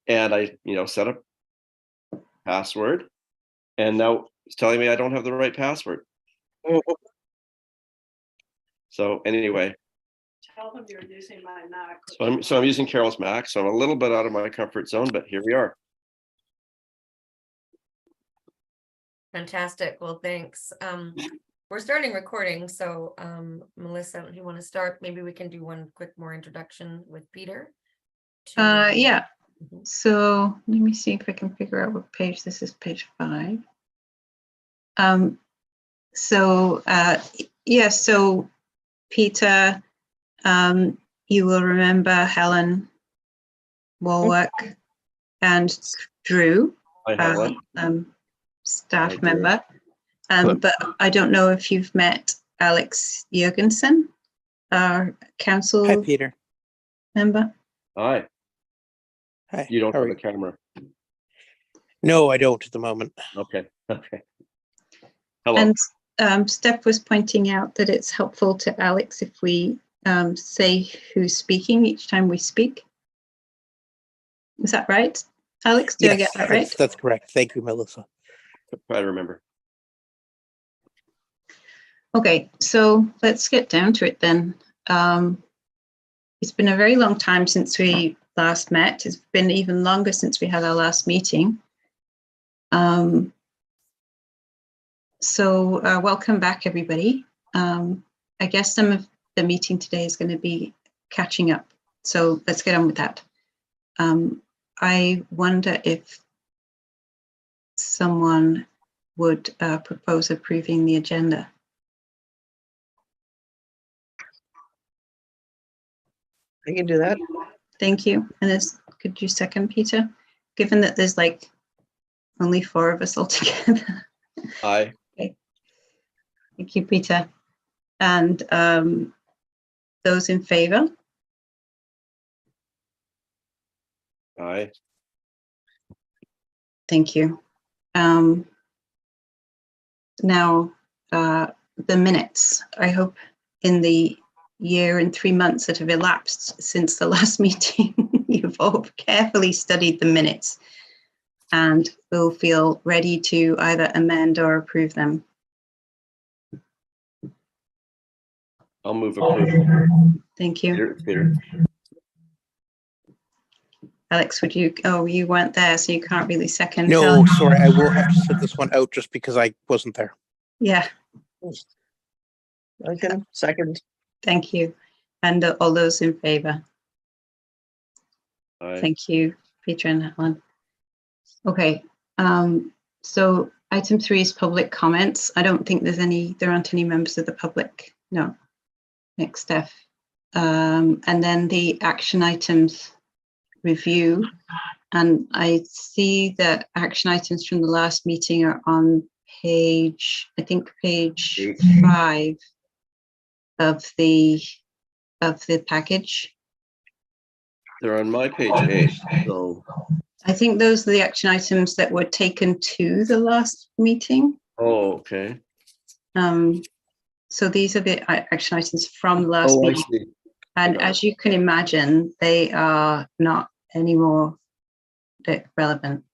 and I, set up password, and now it's telling me I don't have the right password. So anyway, Tell them you're using my Mac. so I'm using Carol's Mac, so I'm a little bit out of my comfort zone, but here we are. Fantastic. Well, thanks. We're starting recording, so Melissa, if you want to start, maybe we can do one quick more introduction with Peter. Yeah. Mhm. So let me see if I can figure out what page this is. Page 5. So Peter, you will remember Helen Warwick and Drew, Hi, Helen. staff Hi, Drew. member. But I don't know if you've met Alex Jurgensen, our council Hi, Peter. member. Hi. Hi. You don't How have are a you? camera. No, I don't at the moment. Okay. Hello. And Steph was pointing out that it's helpful to Alex if we say who's speaking each time we speak. Is that right, Alex? Did I get that right? That's correct. Thank you, Melissa. Try to remember. Okay, so let's get down to it then. It's been a very long time since we last met. It's been even longer since we had our last meeting. So welcome back, everybody. I guess some of the meeting today is going to be catching up. So let's get on with that. I wonder if someone would propose approving the agenda. I can do that. Thank you. And could you second, Peter? Given that there's like only 4 of us all together. Hi. Okay. Thank you, Peter. And those in favor? Hi. Thank you. Now, the minutes. I hope in the year and 3 months that have elapsed since the last meeting, you've all carefully studied the minutes and will feel ready to either amend or approve them. I'll move approval. Thank you. Peter. Alex, would you, you weren't there, so you can't really second. No, Helen. sorry, I will have to sit this one out just because I wasn't there. Yeah, I can second. thank you. And all those in favor? Hi. Thank you, Peter and Helen. Okay, so item 3 is public comments. I don't think there aren't any members of the public. No. Next, Steph. And then the action items review. And I see that action items from the last meeting are on page 5 of the package. They're on my page 8. So. I think those are the action items that were taken to the last meeting. Oh, okay. So these are the action items from the last Oh, I meeting. see. And as you can imagine, they are not anymore relevant.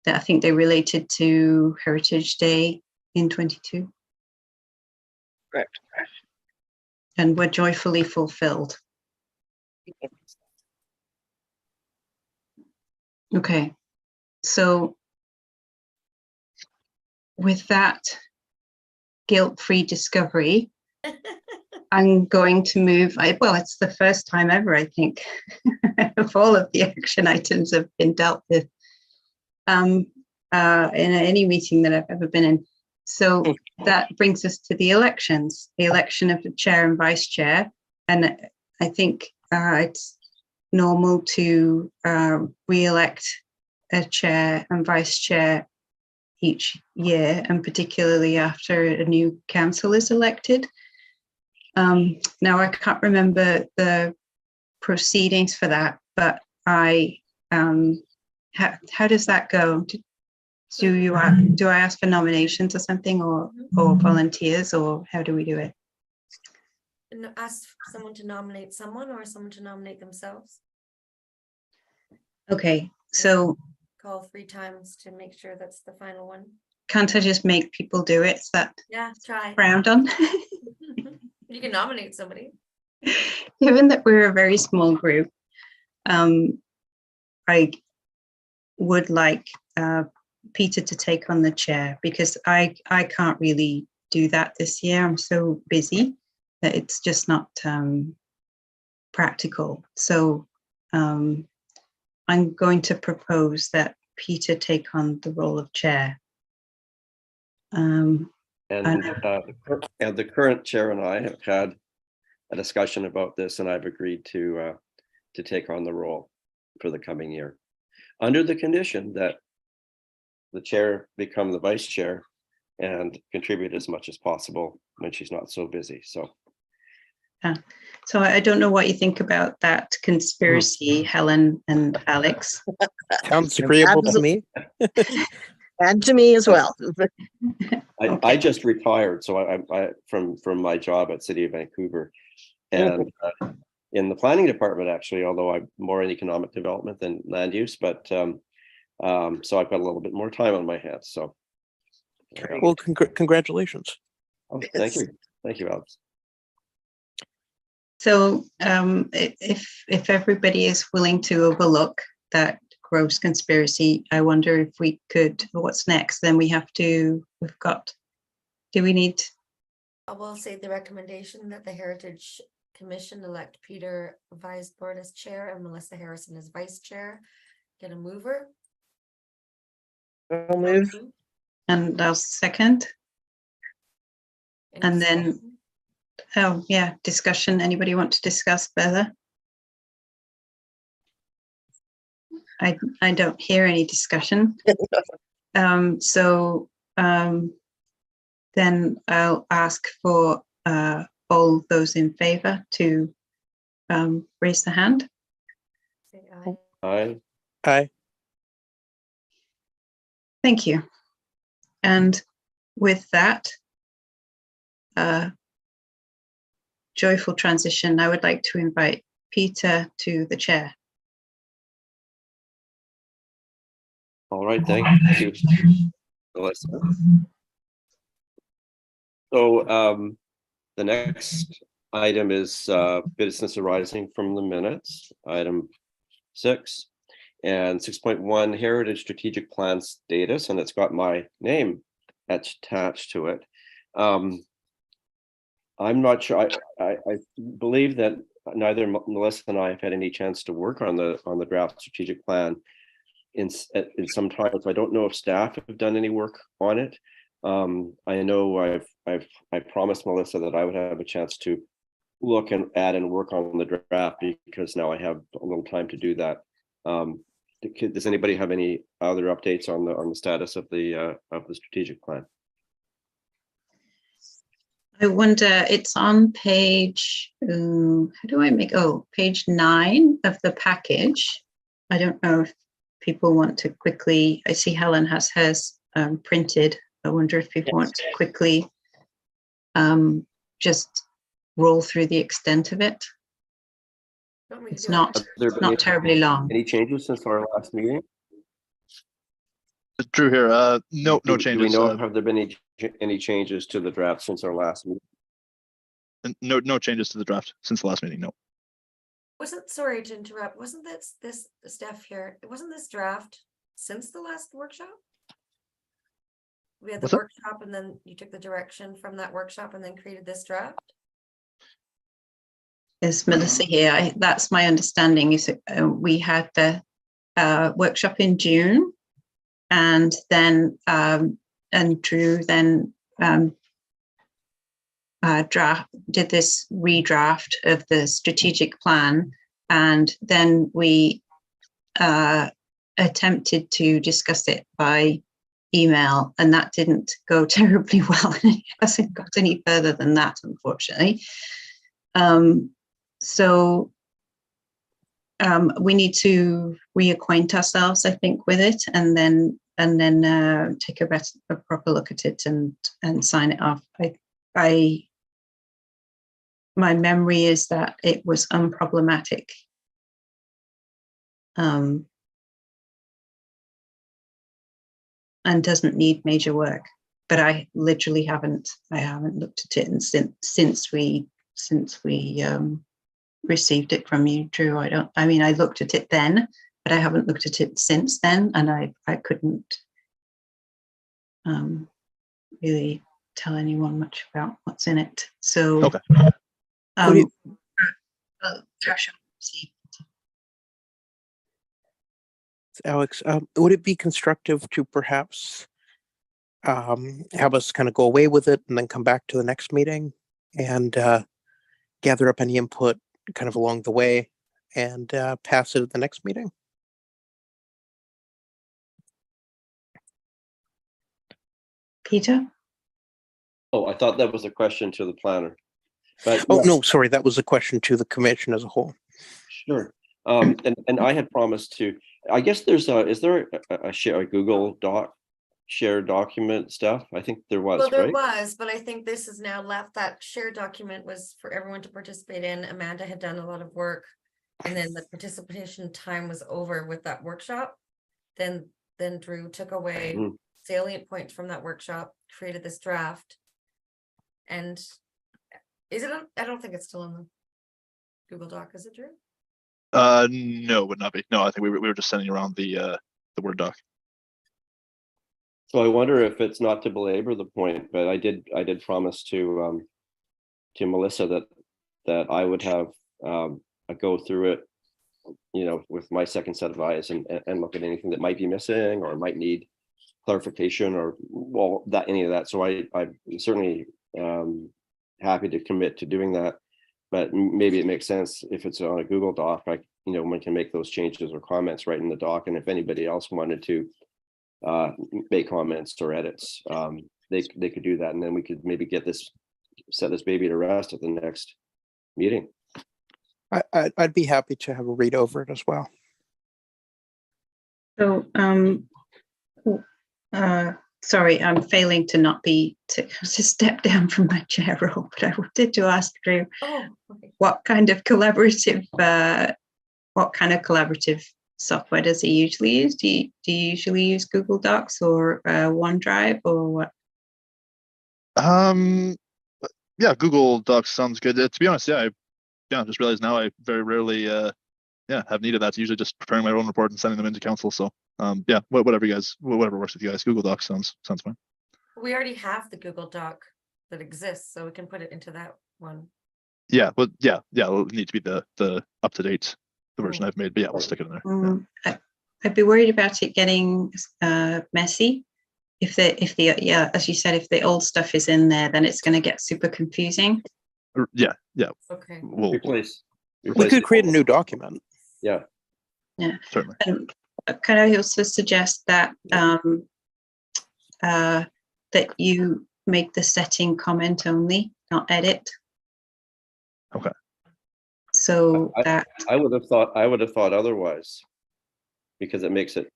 I think they related to Heritage Day in 22. Correct. And were joyfully fulfilled. Okay, so with that guilt-free discovery, I'm going to move, well, it's the first time ever, I think, of all of the action items have been dealt with in any meeting that I've ever been in. So that brings us to the elections, the election of the chair and vice chair. And I think it's normal to re-elect a chair and vice chair each year, and particularly after a new council is elected. Now, I can't remember the proceedings for that, but how does that go? Do I ask for nominations or something, or volunteers, or how do we do it? And ask someone to nominate someone, or someone to nominate themselves. Okay, so Call 3 times to make sure that's the final one. can't I just make people do it? Is that Yeah, try. frowned on? You can nominate somebody. Given that we're a very small group, I would like Peter to take on the chair because I can't really do that this year. I'm so busy that it's just not practical. So I'm going to propose that Peter take on the role of chair. And the current chair and I have had a discussion about this, and I've agreed to take on the role for the coming year, under the condition that the chair become the vice chair and contribute as much as possible when she's not so busy. So So I don't know what you think about that conspiracy, Helen and Alex. Sounds agreeable to me. And to me as well. I Okay. just retired, so I from my job at City of Vancouver, and in the planning department actually, although I'm more in economic development than land use, but so I've got a little bit more time on my hands. So, Well, congratulations. thank you, Alex. So if everybody is willing to overlook that gross conspiracy, I wonder if we could, what's next? Then we've got, do we need, I will say the recommendation that the Heritage Commission elect Peter Weisbord as chair and Melissa Harrison as vice chair. Get a mover. I'll move. and I'll second. Any And then- discussion? Oh, yeah, discussion. Anybody want to discuss further? I don't hear any discussion. So then I'll ask for all those in favor to raise the hand. Say aye. Aye. Thank you. And with that joyful transition, I would like to invite Peter to the chair. All right, thank you, Melissa. So the next item is business arising from the minutes, item 6, and 6.1 Heritage Strategic Plan status, and it's got my name attached to it. I'm not sure. I believe that neither Melissa and I have had any chance to work on the draft strategic plan in some time. So I don't know if staff have done any work on it. I know I promised Melissa that I would have a chance to look and add and work on the draft because now I have a little time to do that. Does anybody have any other updates on the status of the strategic plan? I wonder, it's on page, page 9 of the package. I don't know if people want to quickly, I see Helen has hers printed. I wonder if people want to quickly just roll through the extent of it. Want me to It's do it? not, Have there been not terribly long. any changes since our last meeting? Drew here. No Do we changes. know, have there been any changes to the draft since our last meeting? No changes to the draft since the last meeting. No. Sorry to interrupt, wasn't this Steph here, wasn't this draft since the last workshop? We had the What's that? workshop and then you took the direction from that workshop and then created this draft? There's Melissa here. That's my understanding is we had the workshop in June and then and Drew then did this redraft of the strategic plan, and then we attempted to discuss it by email, and that didn't go terribly well. It hasn't got any further than that, unfortunately. So we need to reacquaint ourselves, I think, with it, and then take a proper look at it and sign it off. My memory is that it was unproblematic. and doesn't need major work. But I literally haven't looked at it, and since we received it from you, Drew. I looked at it then, but I haven't looked at it since then, and I couldn't really tell anyone much about what's in it. So, Okay. Josh, see. Alex, would it be constructive to perhaps have us kind of go away with it and then come back to the next meeting and gather up any input kind of along the way and pass it at the next meeting? Peter? Oh, I thought that was a question to the planner. But Oh, yes, no, sorry, that was a question to the commission as a whole. sure. And I had promised to, I guess is there a Google Doc shared document stuff? I think there was, Well, there right? was, but I think this is now left. That shared document was for everyone to participate in. Amanda had done a lot of work. And then the participation time was over with that workshop. Then Drew took away Mm. salient points from that workshop, created this draft. And is it, I don't think it's still in the Google Doc, is it, Drew? No, would not be. No, I think we were just sending around the Word doc. So I wonder if it's not to belabor the point, but I did promise to Melissa that I would have a go through it, with my second set of eyes and look at anything that might be missing or might need clarification or any of that. So I'm certainly happy to commit to doing that, but maybe it makes sense if it's on a Google Doc, one can make those changes or comments right in the doc. And if anybody else wanted to make comments or edits, they could do that, and then we could maybe set this baby to rest at the next meeting. I'd be happy to have a read over it as well. So, sorry, I'm failing to step down from my chair role, but I wanted to ask Drew, Oh, okay. what kind of collaborative software does he usually use? Do you usually use Google Docs or OneDrive or what? Yeah, Google Docs sounds good. To be honest, I just realized now I very rarely have needed that. It's usually just preparing my own report and sending them into council. So whatever works with you guys. Google Docs sounds fine. We already have the Google Doc that exists, so we can put it into that one. Yeah, but it'll need to be the up to date version I've made. But yeah, we'll stick it in there. I'd be worried about it getting messy. If as you said, if the old stuff is in there, then it's going to get super confusing. Yeah. Okay. We'll We could create a new document. Yeah. certainly. And can I also suggest that that you make the setting comment only, not edit? Okay. So that I would have thought otherwise, because it makes it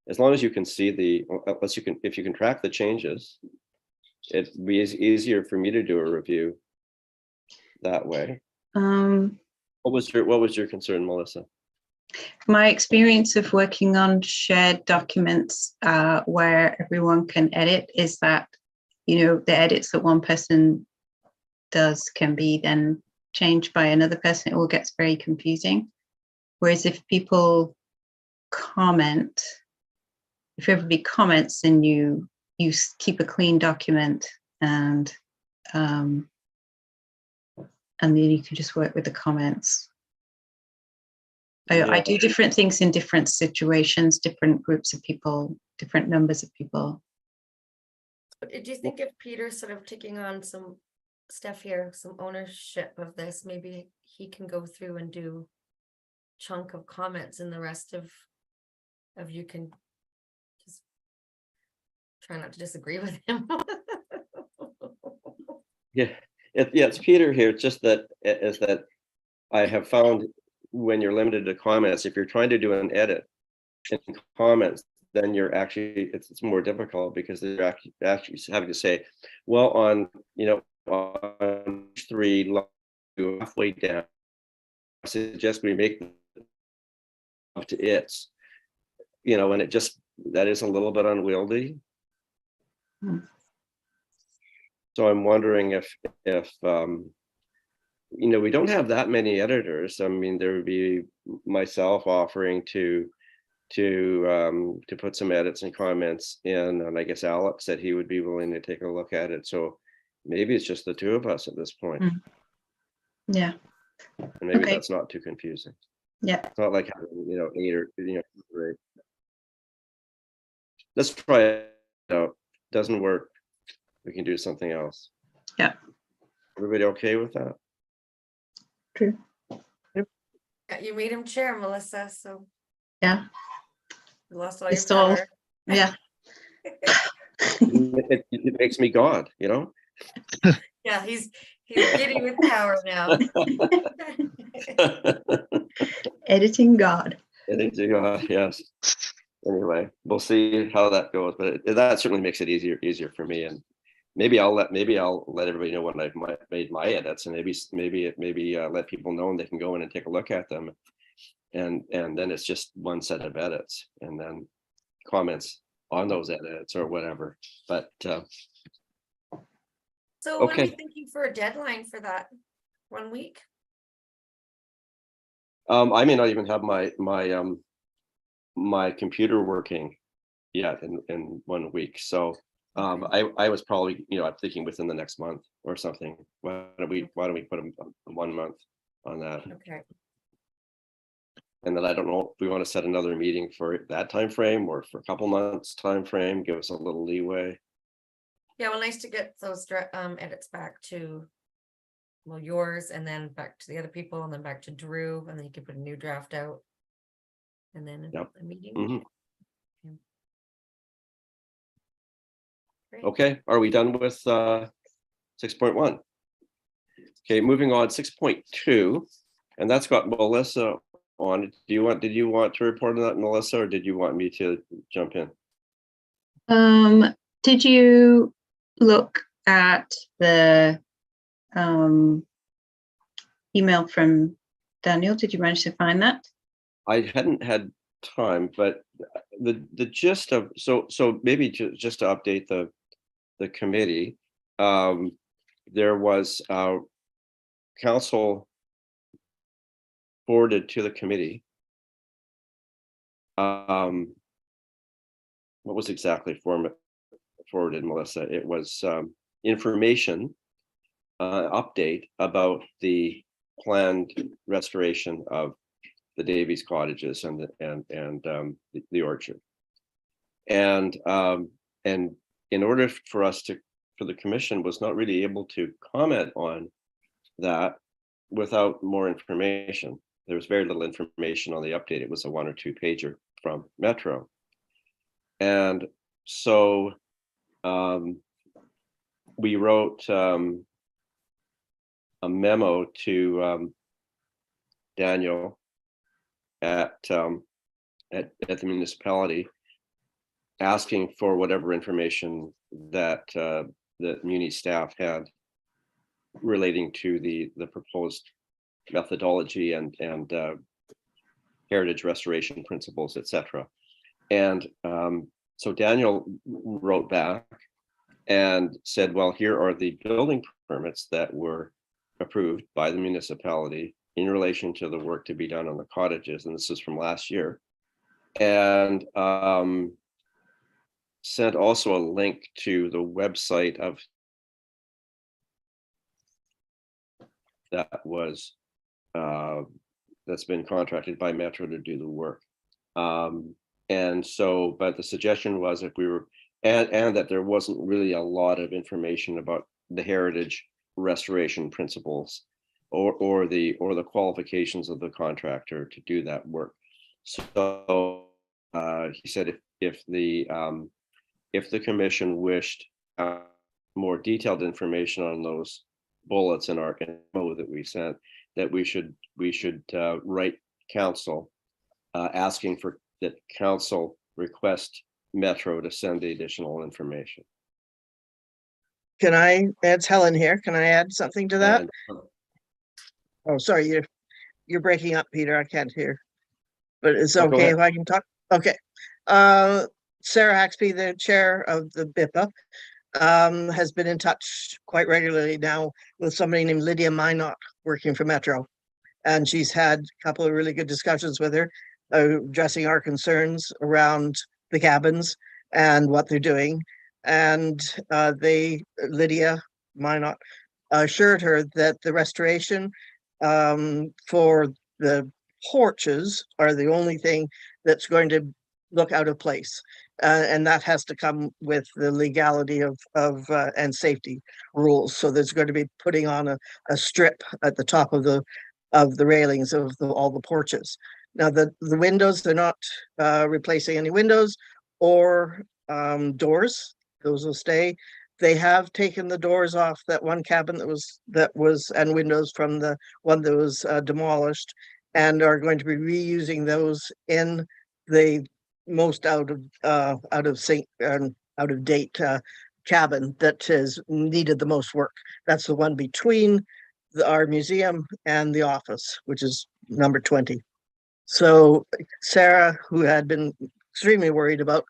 as long as you can see if you can track the changes, it'd be easier for me to do a review that way. What was your concern, Melissa? my experience of working on shared documents where everyone can edit is that, the edits that one person does can be then changed by another person. It all gets very confusing. Whereas if people comment, if everybody comments, then you keep a clean document, and then you can just work with the comments. I do different things in different situations, different groups of people, different numbers of people. But do you think if Peter's sort of taking on some stuff here, some ownership of this, maybe he can go through and do chunk of comments, and the rest of you can just try not to disagree with him? It's Peter here. It's just that I have found when you're limited to comments, if you're trying to do an edit in comments, then it's more difficult, because they're actually having to say, well, on 3 halfway down, I suggest we make up to its, and it just that is a little bit unwieldy. Hmm. So I'm wondering if we don't have that many editors. I mean, there would be myself offering to put some edits and comments in, and I guess Alex said he would be willing to take a look at it. So maybe it's just the two of us at this point, Mm. Yeah, and maybe Okay. that's not too confusing. yeah, It's not like having, 8 or right. Let's try it out. Doesn't work, we can do something else. Yeah. Everybody okay with that? true. Yeah, you made him chair, Melissa, so Yeah, you lost all your It's all- power. yeah. It makes me God, Yeah, he's giddy with power now. Editing God. It makes me God, yes. Anyway, we'll see how that goes, but that certainly makes it easier for me. And maybe I'll let everybody know when I've made my edits, and maybe let people know, and they can go in and take a look at them. And then it's just one set of edits, and then comments on those edits or whatever. But So what are we Okay. thinking for a deadline for that? 1 week? I may not even have my computer working yet in 1 week. So I was probably, I'm thinking within the next month or something. Why don't we put a 1 month on that? Okay. And then I don't know if we want to set another meeting for that time frame or for a couple months time frame, give us a little leeway. Yeah, well, nice to get those edits back to, well, yours, and then back to the other people, and then back to Drew, and then you can put a new draft out. And then Yep. a meeting. Mhm. Great. Okay, are we done with 6.1? Okay, moving on, 6.2, and that's got Melissa on it. Did you want to report on that, Melissa, or did you want me to jump in? Did you look at the email from Daniel? Did you manage to find that? I hadn't had time, but the gist of so maybe just to update the committee, there was council forwarded to the committee. What was exactly forwarded, Melissa? It was information update about the planned restoration of the Davies cottages and the orchard. And in order for the commission was not really able to comment on that without more information. There was very little information on the update. It was a 1 or 2 pager from Metro. And so we wrote a memo to Daniel at the municipality, asking for whatever information that the Muni staff had relating to the proposed methodology and heritage restoration principles, etc. And so Daniel wrote back and said, well, here are the building permits that were approved by the municipality in relation to the work to be done on the cottages. And this is from last year. And sent also a link to the website of that was that's been contracted by Metro to do the work. And so, but the suggestion was if we were, and that there wasn't really a lot of information about the heritage restoration principles or the qualifications of the contractor to do that work. So he said if the commission wished more detailed information on those bullets in our memo that we sent, that we should write council asking for that council request Metro to send the additional information. Can I, it's Helen here. Can I add something to that? And, Oh, sorry, you're breaking up, Peter. I can't hear. But it's Oh, go okay ahead. if I can talk. Okay. Sarah Haxby, the chair of the BIPA, has been in touch quite regularly now with somebody named Lydia Minot working for Metro. And she's had a couple of really good discussions with her, addressing our concerns around the cabins and what they're doing. And Lydia Minot assured her that the restoration for the porches are the only thing that's going to look out of place. And that has to come with the legality of and safety rules. So there's going to be putting on a strip at the top of the railings of all the porches. Now the windows, they're not replacing any windows or doors. Those will stay. They have taken the doors off that one cabin that was and windows from the one that was demolished, and are going to be reusing those in the most out of sync and out of date cabin that has needed the most work. That's the one between our museum and the office, which is number 20. So Sarah, who had been extremely worried about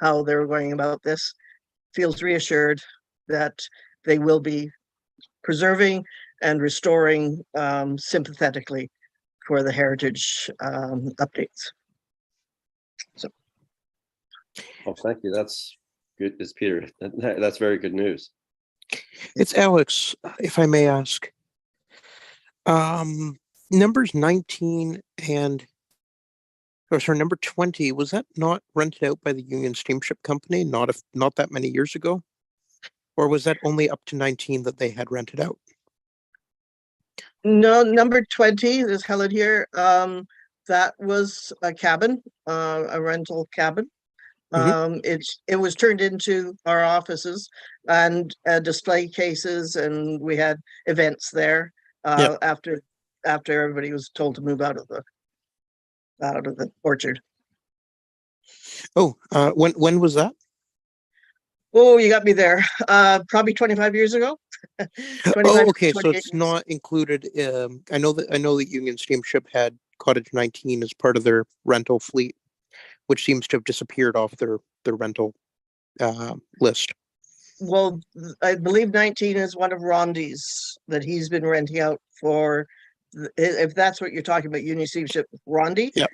how they were going about this, feels reassured that they will be preserving and restoring sympathetically for the heritage updates. So, Oh, thank you. That's good. It's Peter. That's very good news. It's Alex, if I may ask. Numbers 19 and, or sorry, number 20, was that not rented out by the Union Steamship Company not that many years ago? Or was that only up to 19 that they had rented out? no, number 20, there's Helen here. That was a cabin, a rental cabin. It was turned into our offices and display cases, and we had events there after everybody was told to move out of the orchard. Oh, when was that? Oh, you got me there. Probably 25 years ago. 25, Oh, okay. So 28 it's years. not included. I know that Union Steamship had Cottage 19 as part of their rental fleet, which seems to have disappeared off their rental list. Well, I believe 19 is one of Rondi's that he's been renting out for. If that's what you're talking about, Union Steamship, Rondi. Yep.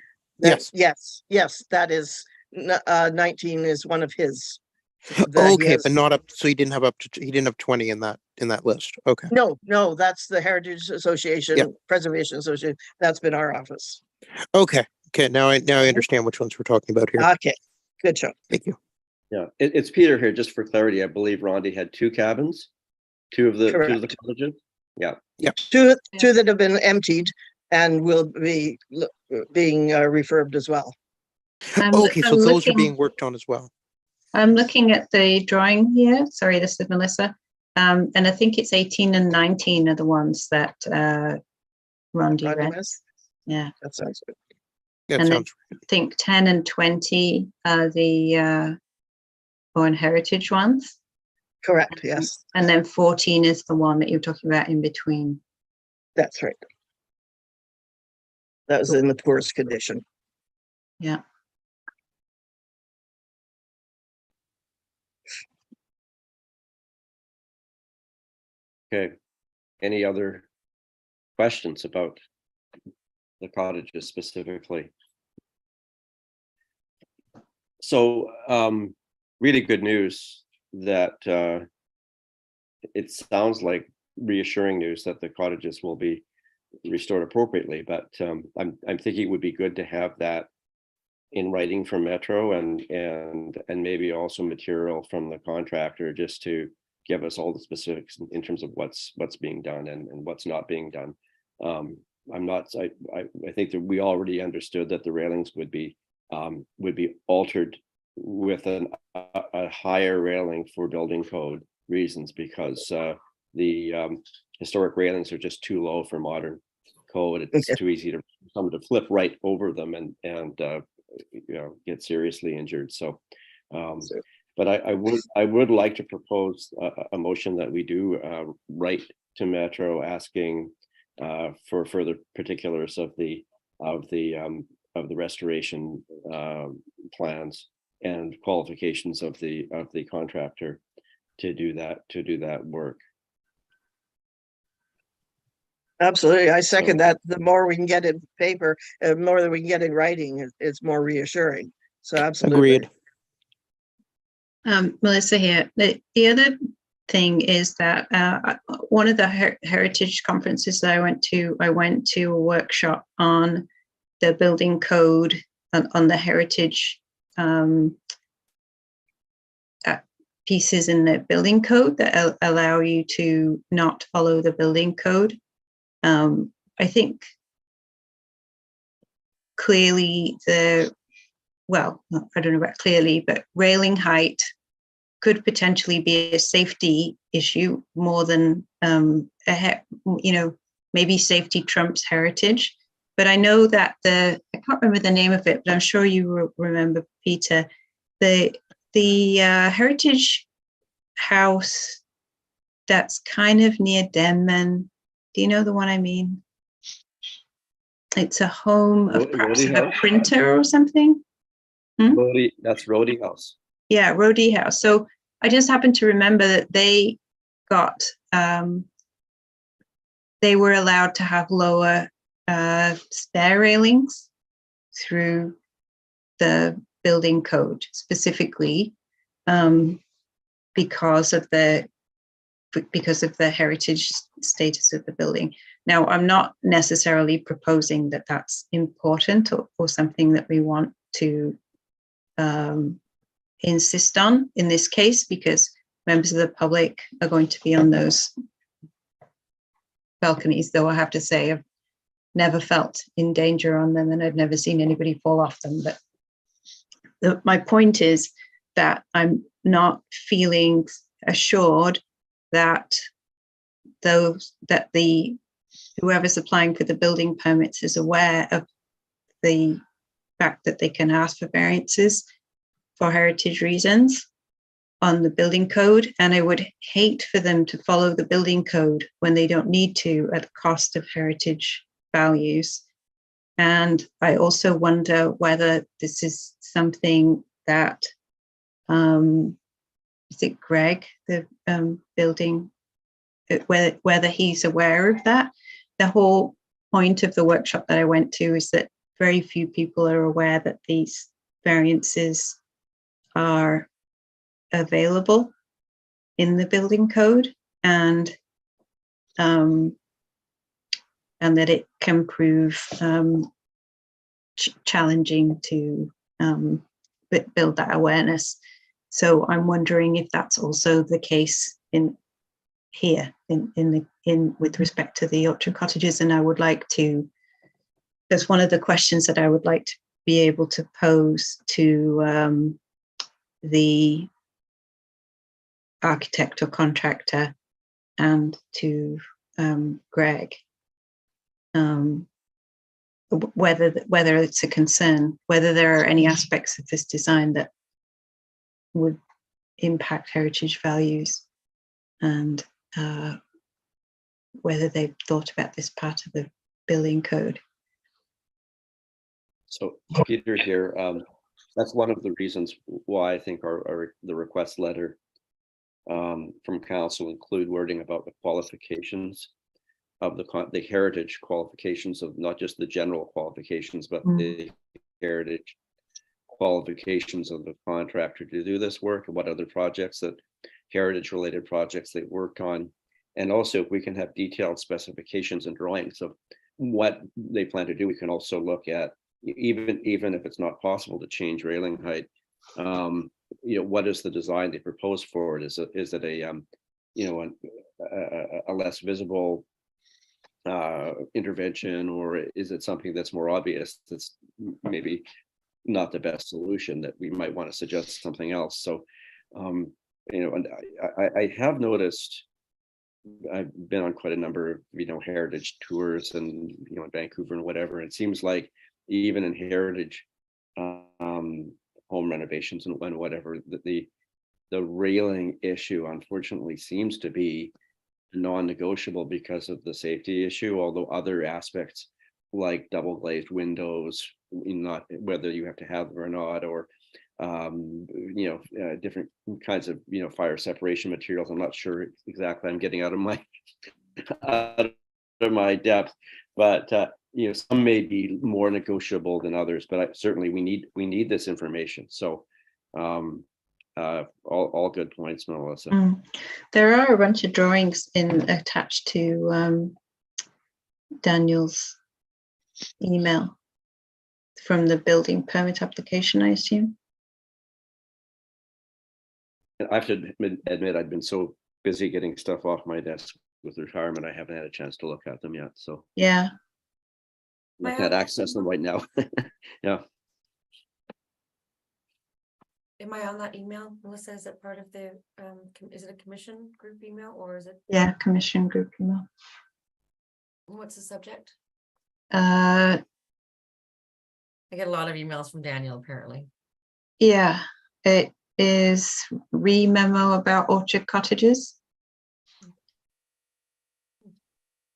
Yes, that is 19 is one of his. Okay, but not up. So he didn't have 20 in that list. Okay. No, that's the Heritage Association, Preservation Association. That's been our office. Okay. Now I understand which ones we're talking about here. Okay, good show. Thank you. Yeah, it's Peter here. Just for clarity, I believe Rondi had two cabins, two of the cottages. Yeah. Two that have been emptied and will be being refurbed as well. Okay, so those are being worked on as well. I'm looking at the drawing here. Sorry, this is Melissa. And I think it's 18 and 19 are the ones that Rondi rents. Yeah. That sounds good. That and sounds I think 10 and 20 are the Born Heritage ones. Correct, yes. And then 14 is the one that you're talking about in between. That's right. That was in the poorest condition. Yeah. Okay. Any other questions about the cottages specifically? So really good news that it sounds like reassuring news that the cottages will be restored appropriately, but I'm thinking it would be good to have that in writing from Metro and maybe also material from the contractor just to give us all the specifics in terms of what's being done and what's not being done. I think that we already understood that the railings would be altered with a higher railing for building code reasons, because the historic railings are just too low for modern code. It's too easy for someone to flip right over them and get seriously injured. So but I would like to propose a motion that we do write to Metro asking for further particulars of the restoration plans and qualifications of the contractor to do that work. Absolutely. I second So- that. The more we can get in paper, more that we can get in writing, it's more reassuring. So absolutely. Agreed. Melissa here. The other thing is that one of the heritage conferences that I went to a workshop on the building code and on the heritage pieces in the building code that allow you to not follow the building code. I think clearly I don't know about clearly, but railing height could potentially be a safety issue more than, maybe safety trumps heritage. But I know that I can't remember the name of it, but I'm sure you remember, Peter, the heritage house that's kind of near Denman. Do you know the one I mean? It's a home of perhaps Rhodey a House? printer or something. That's Rhodey House. Yeah, Rhodey House. So I just happen to remember that they got, they were allowed to have lower stair railings through the building code specifically because of the heritage status of the building. Now, I'm not necessarily proposing that that's important or something that we want to insist on in this case, because members of the public are going to be on those balconies, though I have to say I've never felt in danger on them and I've never seen anybody fall off them. But my point is that I'm not feeling assured that whoever's applying for the building permits is aware of the fact that they can ask for variances for heritage reasons on the building code. And I would hate for them to follow the building code when they don't need to at the cost of heritage values. And I also wonder whether this is something that, is it Greg, the building, whether he's aware of that. The whole point of the workshop that I went to is that very few people are aware that these variances are available in the building code, and that it can prove challenging to build that awareness. So I'm wondering if that's also the case with respect to the Orchard Cottages. And I would like to, that's one of the questions that I would like to be able to pose to the architect or contractor and to Greg, whether it's a concern, whether there are any aspects of this design that would impact heritage values, and whether they've thought about this part of the building code. So Peter here, that's one of the reasons why I think the request letter from council include wording about the qualifications of the heritage qualifications of not just the general qualifications, but the heritage qualifications of the contractor to do this work, and what other projects that heritage related projects they work on. And also if we can have detailed specifications and drawings of what they plan to do, we can also look at, even if it's not possible to change railing height, what is the design they propose for it? Is it a less visible intervention, or is it something that's more obvious that's maybe not the best solution, that we might want to suggest something else? So and I have noticed, I've been on quite a number of heritage tours and in Vancouver and whatever, and it seems like even in heritage home renovations and whatever, the railing issue unfortunately seems to be non-negotiable because of the safety issue, although other aspects like double glazed windows, not whether you have to have them or not, or different kinds of, fire separation materials. I'm not sure exactly. I'm getting out of my out of my depth, but some may be more negotiable than others. But certainly we need this information. So all good points, Melissa. There are a bunch of drawings attached to Daniel's email from the building permit application, I assume. And I have to admit, I've been so busy getting stuff off my desk with retirement, I haven't had a chance to look at them yet. So Yeah. I can't access them right now. Yeah. Am I on that email? Melissa, is it part of the, is it a commission group email or is it, Yeah, commission group email. what's the subject? Uh, I get a lot of emails from Daniel, apparently. yeah, it is re-memo about Orchard Cottages.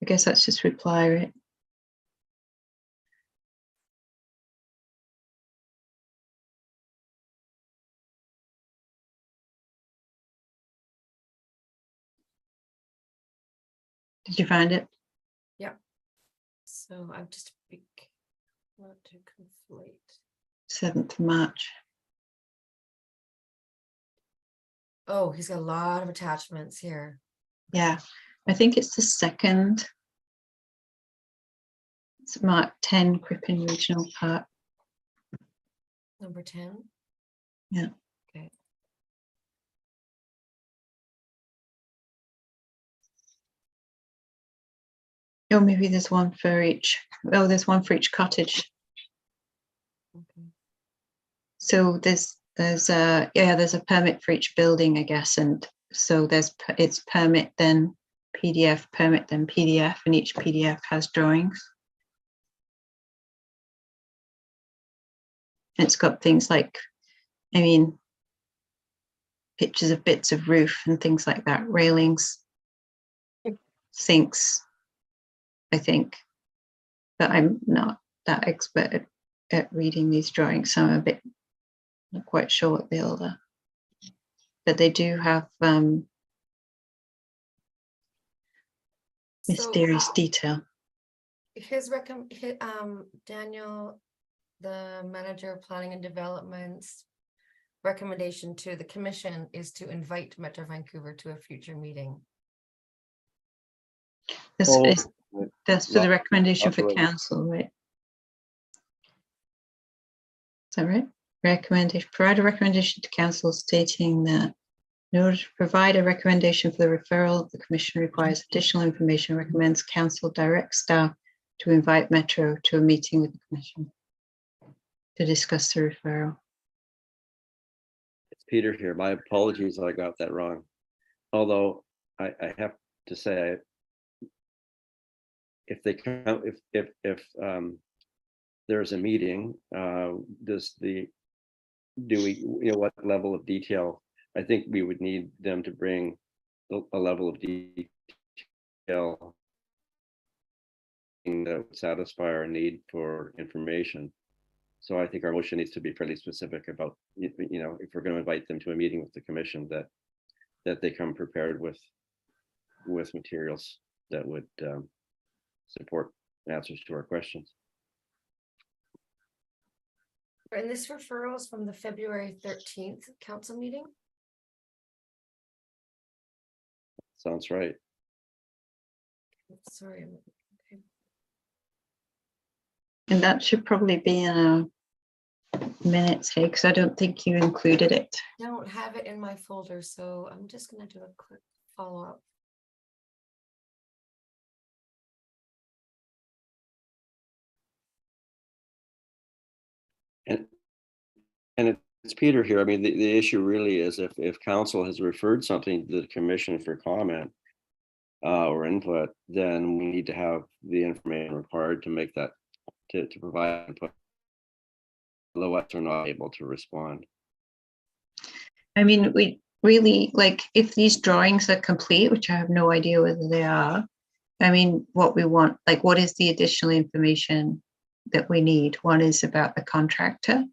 I guess that's just reply, right? Did you find it? So I'm just not to conflate. 7th of March. Oh, he's got a lot of attachments here. Yeah, I think it's the 2nd. It's marked 10 Crippen Regional Park. Number 10. Yeah. Okay. Oh, maybe there's one for each. Oh, there's one for each cottage. Okay. So there's a permit for each building, I guess, and so it's permit then PDF, permit then PDF, and each PDF has drawings. It's got things like, I mean, pictures of bits of roof and things like that, railings, sinks, I think, but I'm not that expert at reading these drawings, so I'm not quite sure what they all are. But they do have mysterious detail. Daniel, the manager of planning and development's recommendation to the commission is to invite Metro Vancouver to a future meeting. That's for the recommendation for absolutely. council, right? Is that right? Provide a recommendation to council stating that in order to provide a recommendation for the referral, the commission requires additional information, recommends council direct staff to invite Metro to a meeting with the commission to discuss the referral. It's Peter here. My apologies, I got that wrong. Although I have to say, if they come, if there's a meeting, what level of detail? I think we would need them to bring a level of detail that would satisfy our need for information. So I think our motion needs to be fairly specific about, if we're going to invite them to a meeting with the commission, that they come prepared with materials that would support answers to our questions. And this referral is from the February 13th council meeting. Sounds right. Sorry. Okay. And that should probably be in our minutes here, because I don't think you included it. I don't have it in my folder, so I'm just going to do a quick follow-up. And it's Peter here. I mean, the issue really is if council has referred something to the commission for comment or input, then we need to have the information required to make that, to provide input. Otherwise, we're not able to respond. I mean, we really, like, if these drawings are complete, which I have no idea whether they are, I mean, what we want, like, what is the additional information that we need? One is about the contractor,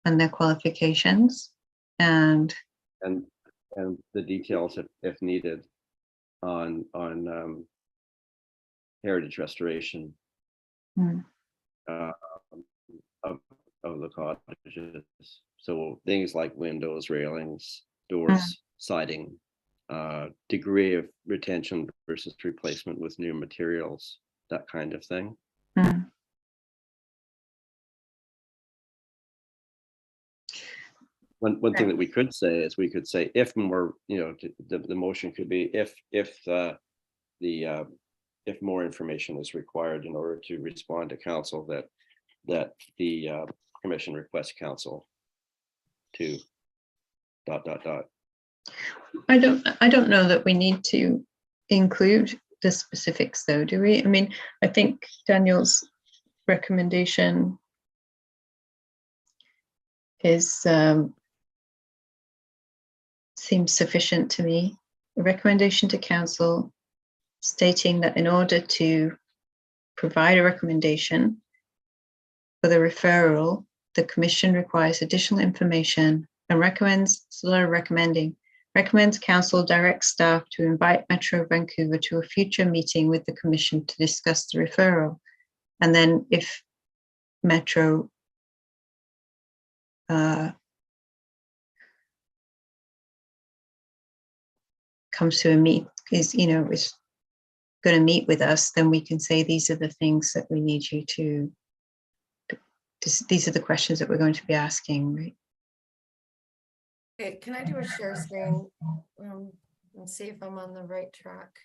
and their qualifications. And and the details if needed on heritage restoration mm, of the cottages. So things like windows, railings, doors, siding, degree of retention versus replacement with new materials, that kind of thing. mm. One thing that we could say is we could say if more, the motion could be if more information is required in order to respond to council, that the commission requests council to ... I don't know that we need to include the specifics though, do we? I mean, I think Daniel's recommendation is seems sufficient to me. A recommendation to council stating that in order to provide a recommendation for the referral, the commission requires additional information and recommends council direct staff to invite Metro Vancouver to a future meeting with the commission to discuss the referral. And then if Metro comes to is going to meet with us, then we can say these are the things that we need you to, these are the questions that we're going to be asking, right? Okay, can I do a share screen and see if I'm on the right track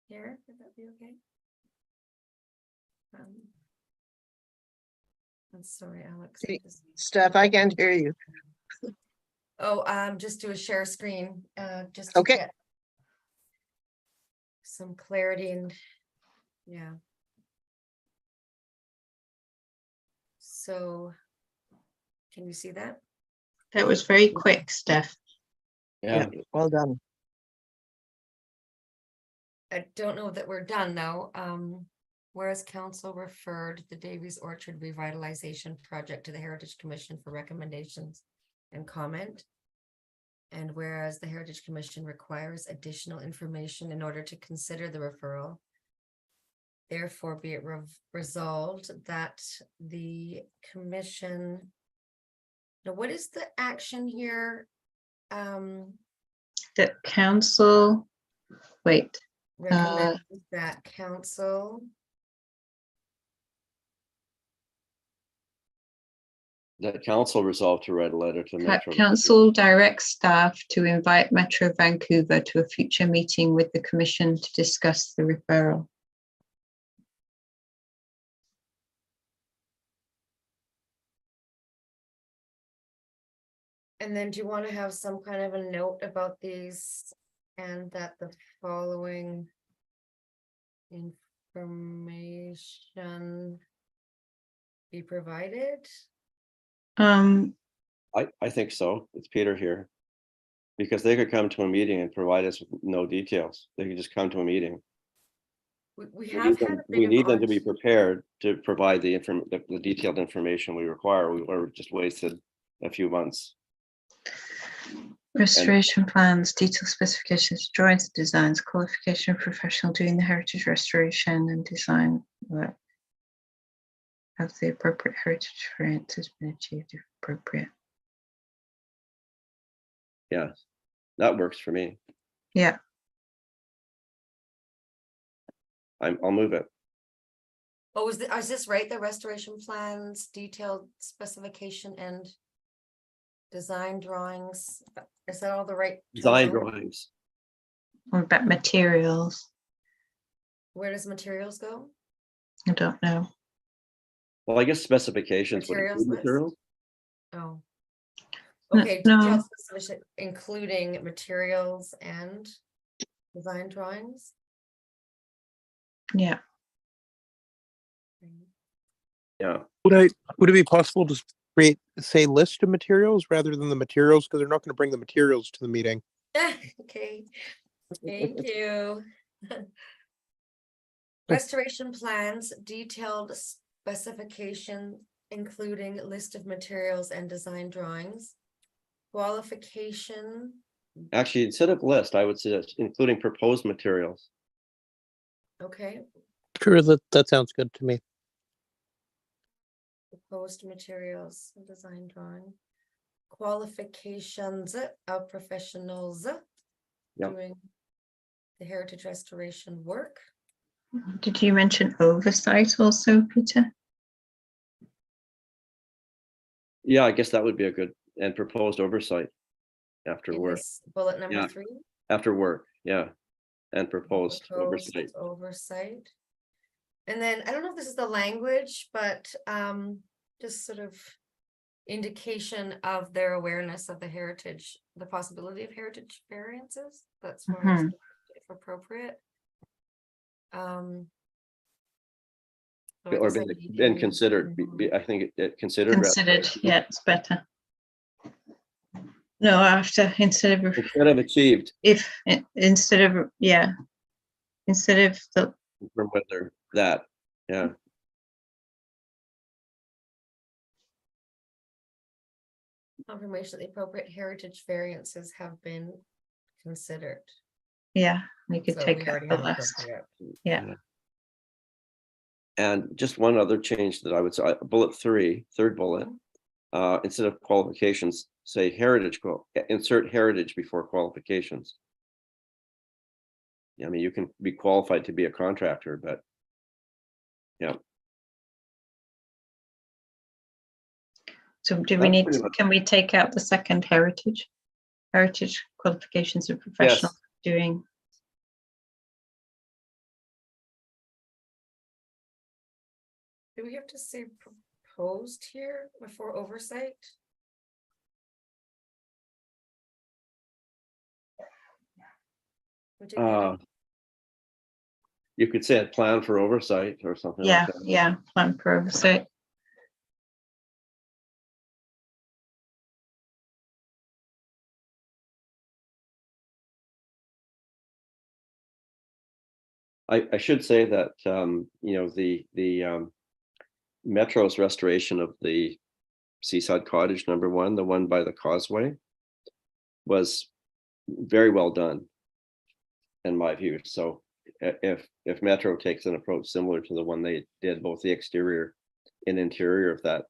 here? Would that be okay? I'm sorry, Alex. Hey. Steph, I can't hear you. Just do a share screen, just to Okay. get some clarity and yeah. So, can you see that? That was very quick, Steph. Yeah, Well done. I don't know that we're done though. Whereas council referred the Davies Orchard revitalization project to the Heritage Commission for recommendations and comment. And whereas the Heritage Commission requires additional information in order to consider the referral, therefore be it resolved that the commission. Now, what is the action here? That council, wait, Recommend that council. that council resolved to write a letter to Metro. council directs staff to invite Metro Vancouver to a future meeting with the commission to discuss the referral. And then do you want to have some kind of a note about these and that the following information be provided? I think so. It's Peter here. Because they could come to a meeting and provide us with no details. They could just come to a meeting. We We have need had them, a bit we of need them to be on- prepared to provide the detailed information we require. We're just wasted a few months. Restoration plans, detailed specifications, drawings, designs, qualification of professional doing the heritage restoration and design work. Have the appropriate heritage variances been achieved if appropriate? Yeah, that works for me. Yeah, I'll move it. Oh, is this right? The restoration plans, detailed specification and design drawings? Is that all the right? Design terminology? drawings. what about materials? Where does materials go? I don't know. Well, I guess specifications would Materials include list? materials. Oh. N- Okay, no. detailed specification, including materials and design drawings. Yeah, Yeah, Would it be possible to create, say, list of materials rather than the materials? Because they're not going to bring the materials to the meeting. Okay, thank you. Restoration plans, detailed specification including list of materials and design drawings. Qualification, Actually, instead of list, I would suggest including proposed materials. okay, Sure, that sounds good to me. proposed materials, and design drawing. Qualifications of professionals Yep. doing the heritage restoration work. Did you mention oversight also, Peter? Yeah, I guess that would be a good, and proposed oversight after In work, this bullet number Yeah. 3. after work, yeah. And proposed oversight. Proposed oversight. And then, I don't know if this is the language, but just sort of indication of their awareness of the heritage, the possibility of heritage variances. That's where I was thinking if appropriate. So I Or guess I been, need been to- considered, I think it considered. rather Considered, than- yeah, it's better. No, after, instead of, Instead of achieved, if, instead of, yeah. Instead of the, from whether that, yeah. Confirmation that the appropriate heritage variances have been considered. yeah, we could So take we out already the have list. appropriate. Yeah. And just one other change that I would say, bullet 3, third bullet, instead of qualifications, say heritage, insert heritage before qualifications. I mean, you can be qualified to be a contractor, but yeah, So do we That's need, pretty much- can we take out the second heritage? Heritage qualifications of professional doing, Do we have to say proposed here before oversight? We take that out? you could say a plan for oversight or something yeah, like that. yeah, plan for oversight. I should say that, the Metro's restoration of the Seaside Cottage #1, the one by the causeway, was very well done, in my view. So if Metro takes an approach similar to the one they did, both the exterior and interior of that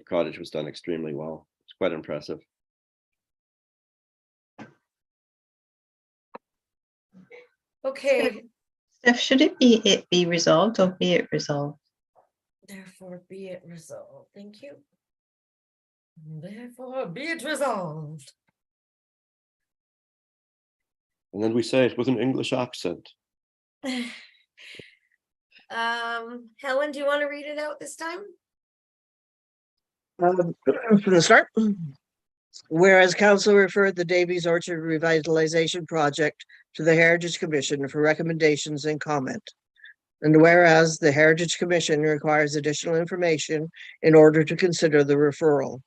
cottage was done extremely well. It's quite impressive. Okay, Steph, should it be resolved or be it resolved? therefore be it resolved. Thank you. Therefore be it resolved. And then we say it with an English accent. Helen, do you want to read it out this time? From the start. Whereas council referred the Davies Orchard Revitalization Project to the Heritage Commission for recommendations and comment. And whereas the Heritage Commission requires additional information in order to consider the referral.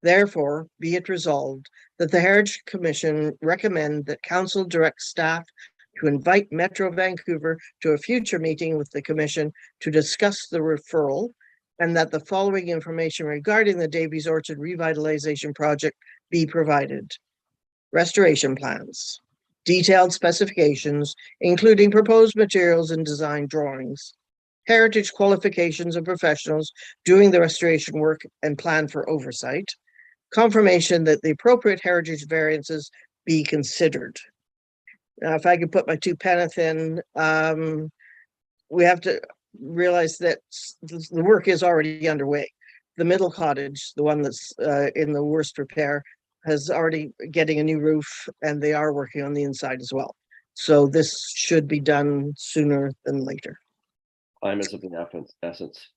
Therefore, be it resolved that the Heritage Commission recommend that council direct staff to invite Metro Vancouver to a future meeting with the commission to discuss the referral, and that the following information regarding the Davies Orchard Revitalization Project be provided. Restoration plans, detailed specifications, including proposed materials and design drawings, heritage qualifications of professionals doing the restoration work and plan for oversight, confirmation that the appropriate heritage variances be considered. Now, if I could put my 2 penneth in, we have to realize that the work is already underway. The middle cottage, the one that's in the worst repair, has already getting a new roof, and they are working on the inside as well. So this should be done sooner than later. Time is of the essence.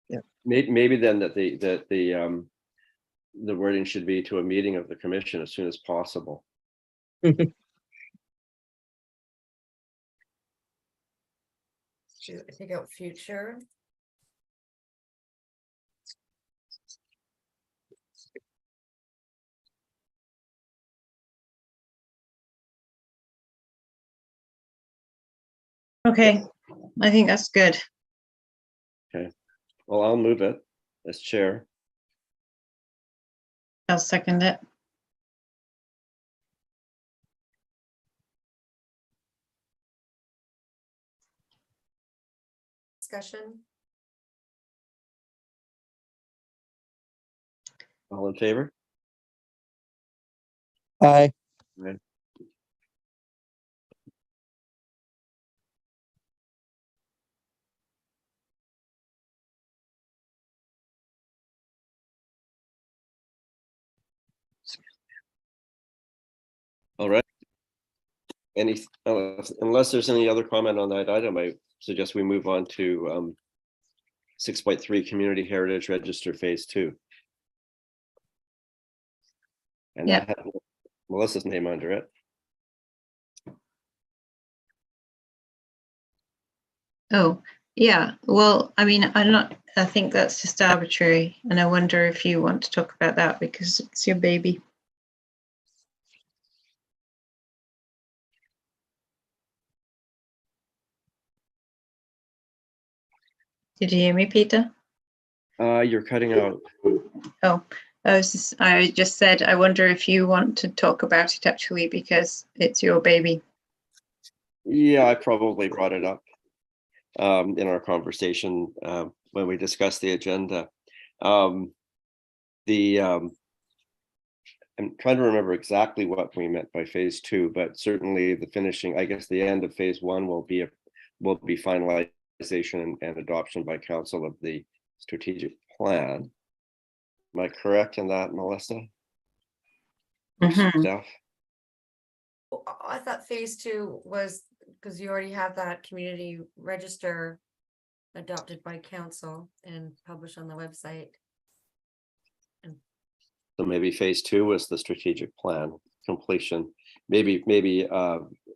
Yeah. Maybe then that the wording should be to a meeting of the commission as soon as possible. Take out future. Okay, I think that's good. Okay. Well, I'll move it as chair. I'll second it. Discussion? All in favor? Aye. Right. All right. Any, unless there's any other comment on that item, I suggest we move on to 6.3 Community Heritage Register Phase 2. And Yeah. that had Melissa's name under it. Oh, yeah. Well, I mean, I think that's just arbitrary. And I wonder if you want to talk about that because it's your baby. Did you hear me, Peter? You're cutting out. Oh, I just said, I wonder if you want to talk about it actually because it's your baby. Yeah, I probably brought it up in our conversation when we discussed the agenda. I'm trying to remember exactly what we meant by phase 2, but certainly the finishing, I guess the end of phase 1 will be finalization and adoption by council of the strategic plan. Am I correct in that, Melissa? Mhm. Steph? Oh, I thought phase 2 was, because you already have that community register adopted by council and published on the website. So maybe phase 2 was the strategic plan completion. Maybe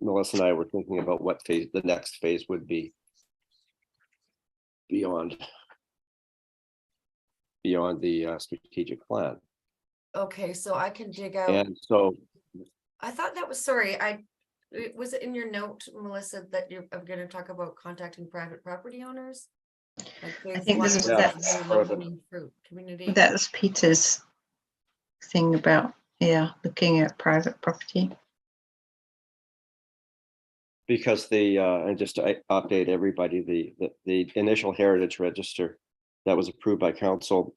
Melissa and I were thinking about what phase the next phase would be beyond the strategic plan. Okay, so I can dig out. And so I thought that was, was it in your note, Melissa, that I'm gonna talk about contacting private property owners? Like I phase think one this was is- like that's really part of it. low-hanging fruit, community. That's Peter's thing about, looking at private property. because and just to update everybody, the initial heritage register that was approved by council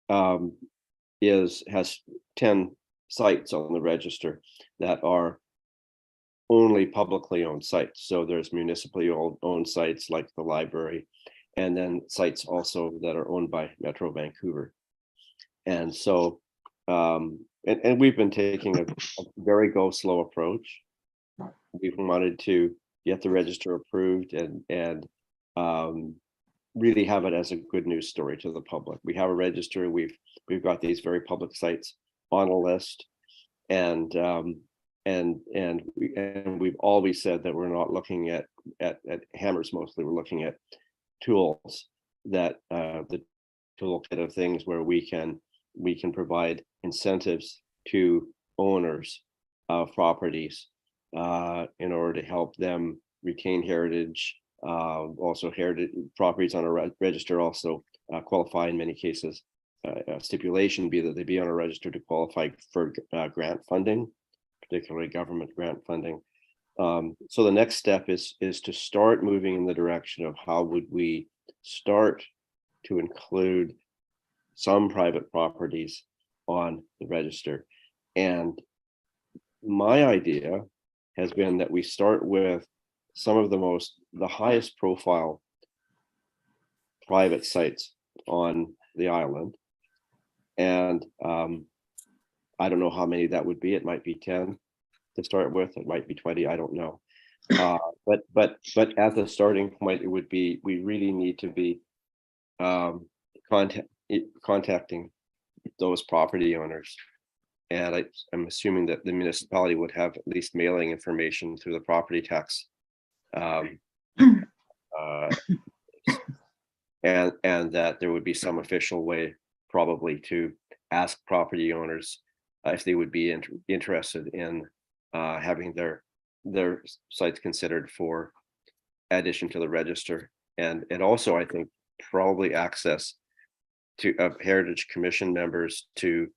has 10 sites on the register that are only publicly owned sites. So there's municipally owned sites like the library, and then sites also that are owned by Metro Vancouver. And so and we've been taking a very go slow approach. We've wanted to get the register approved and really have it as a good news story to the public. We have a register. We've got these very public sites on a list, and we've always said that we're not looking at hammers mostly. We're looking at tools that the toolkit of things where we can provide incentives to owners of properties in order to help them retain heritage. Also heritage properties on a register also qualify in many cases. A stipulation be that they be on a register to qualify for grant funding, particularly government grant funding. So the next step is to start moving in the direction of how would we start to include some private properties on the register. And my idea has been that we start with some of the highest profile private sites on the island. And I don't know how many that would be. It might be 10 to start with. It might be 20. I don't know. But as a starting point, it would be, we really need to be contacting those property owners. And I'm assuming that the municipality would have at least mailing information through the property tax. And that there would be some official way probably to ask property owners if they would be interested in having their sites considered for addition to the register. And also, I think probably access to Heritage Commission members to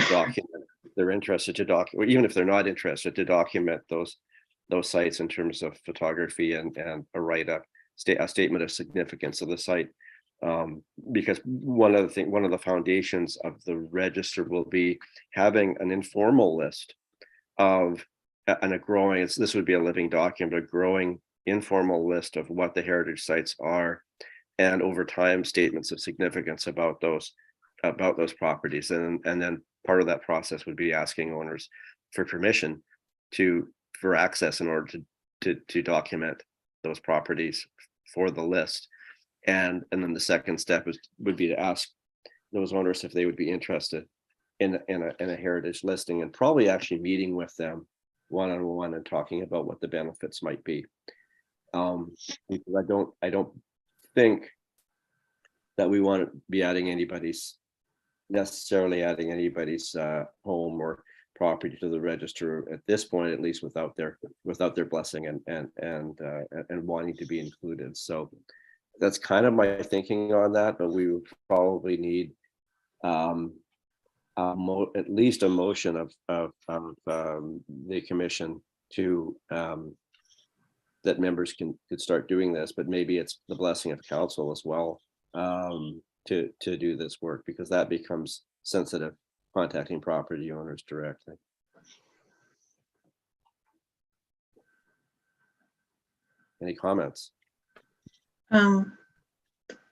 document. They're interested to document, even if they're not interested, to document those sites in terms of photography and a write-up, a statement of significance of the site. Because one of the foundations of the register will be having an informal list of and a growing, this would be a living document, a growing informal list of what the heritage sites are, and over time statements of significance about those properties. And then part of that process would be asking owners for permission for access in order to document those properties for the list. And then the second step would be to ask those owners if they would be interested in a heritage listing, and probably actually meeting with them one-on-one and talking about what the benefits might be. Because I don't think that we want to be necessarily adding anybody's home or property to the register at this point, at least without their blessing and wanting to be included. So that's kind of my thinking on that, but we would probably need at least a motion of the commission to that members could start doing this, but maybe it's the blessing of council as well to do this work, because that becomes sensitive, contacting property owners directly. Any comments?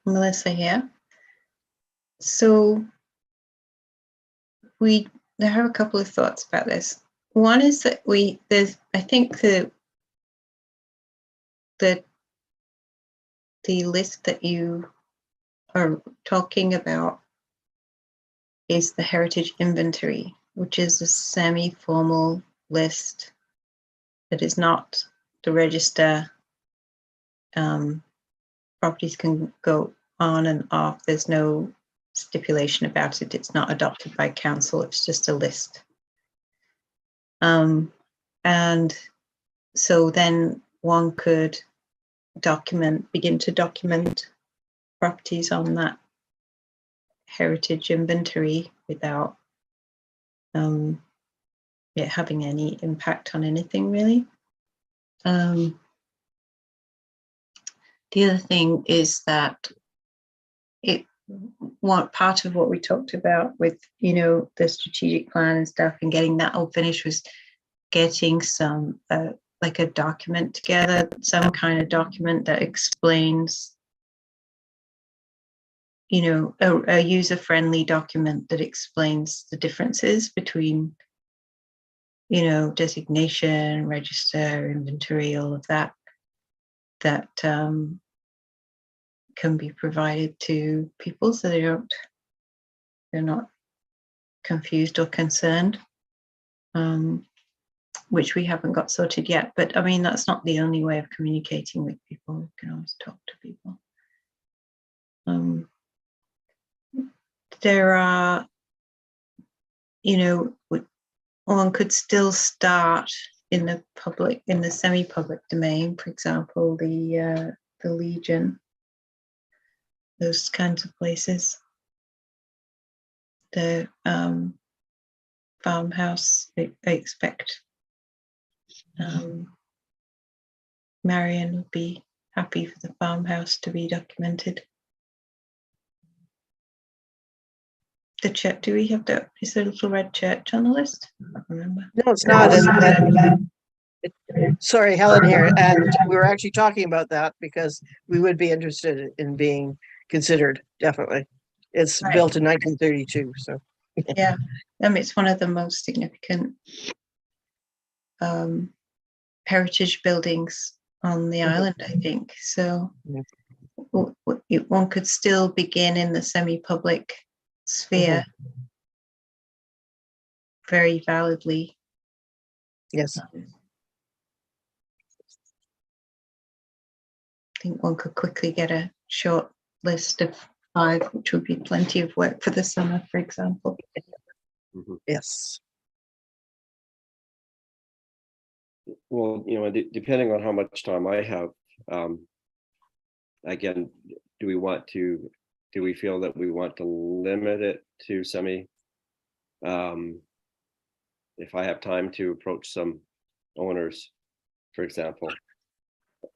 Melissa here. So I have a couple of thoughts about this. One is that I think the list that you are talking about is the heritage inventory, which is a semi-formal list that is not the register. Properties can go on and off. There's no stipulation about it. It's not adopted by council. It's just a list. And so then one could begin to document properties on that heritage inventory without it having any impact on anything really. The other thing is that part of what we talked about with, the strategic plan and stuff and getting that all finished was getting some like a document together, some kind of document that explains, a user-friendly document that explains the differences between, designation, register, inventory, all of that can be provided to people so they're not confused or concerned, which we haven't got sorted yet. But I mean, that's not the only way of communicating with people. We can always talk to people. There are, one could still start in the semi-public domain, for example, the Legion, those kinds of places. The farmhouse, I expect Marion would be happy for the farmhouse to be documented. The church, do we have is there a little red church on the list? I don't remember. No, it's not. Sorry, Helen here. And we were actually talking about that because we would be interested in being considered, definitely. It's Right. built in 1932, so. Yeah, it's one of the most significant heritage buildings on the island, I think. So one could still begin in the semi-public sphere very validly. Yes. I think one could quickly get a short list of 5, which would be plenty of work for the summer, for example. Yes. Well, depending on how much time I have, again, do we want to, do we feel that we want to limit it to semi? If I have time to approach some owners, for example,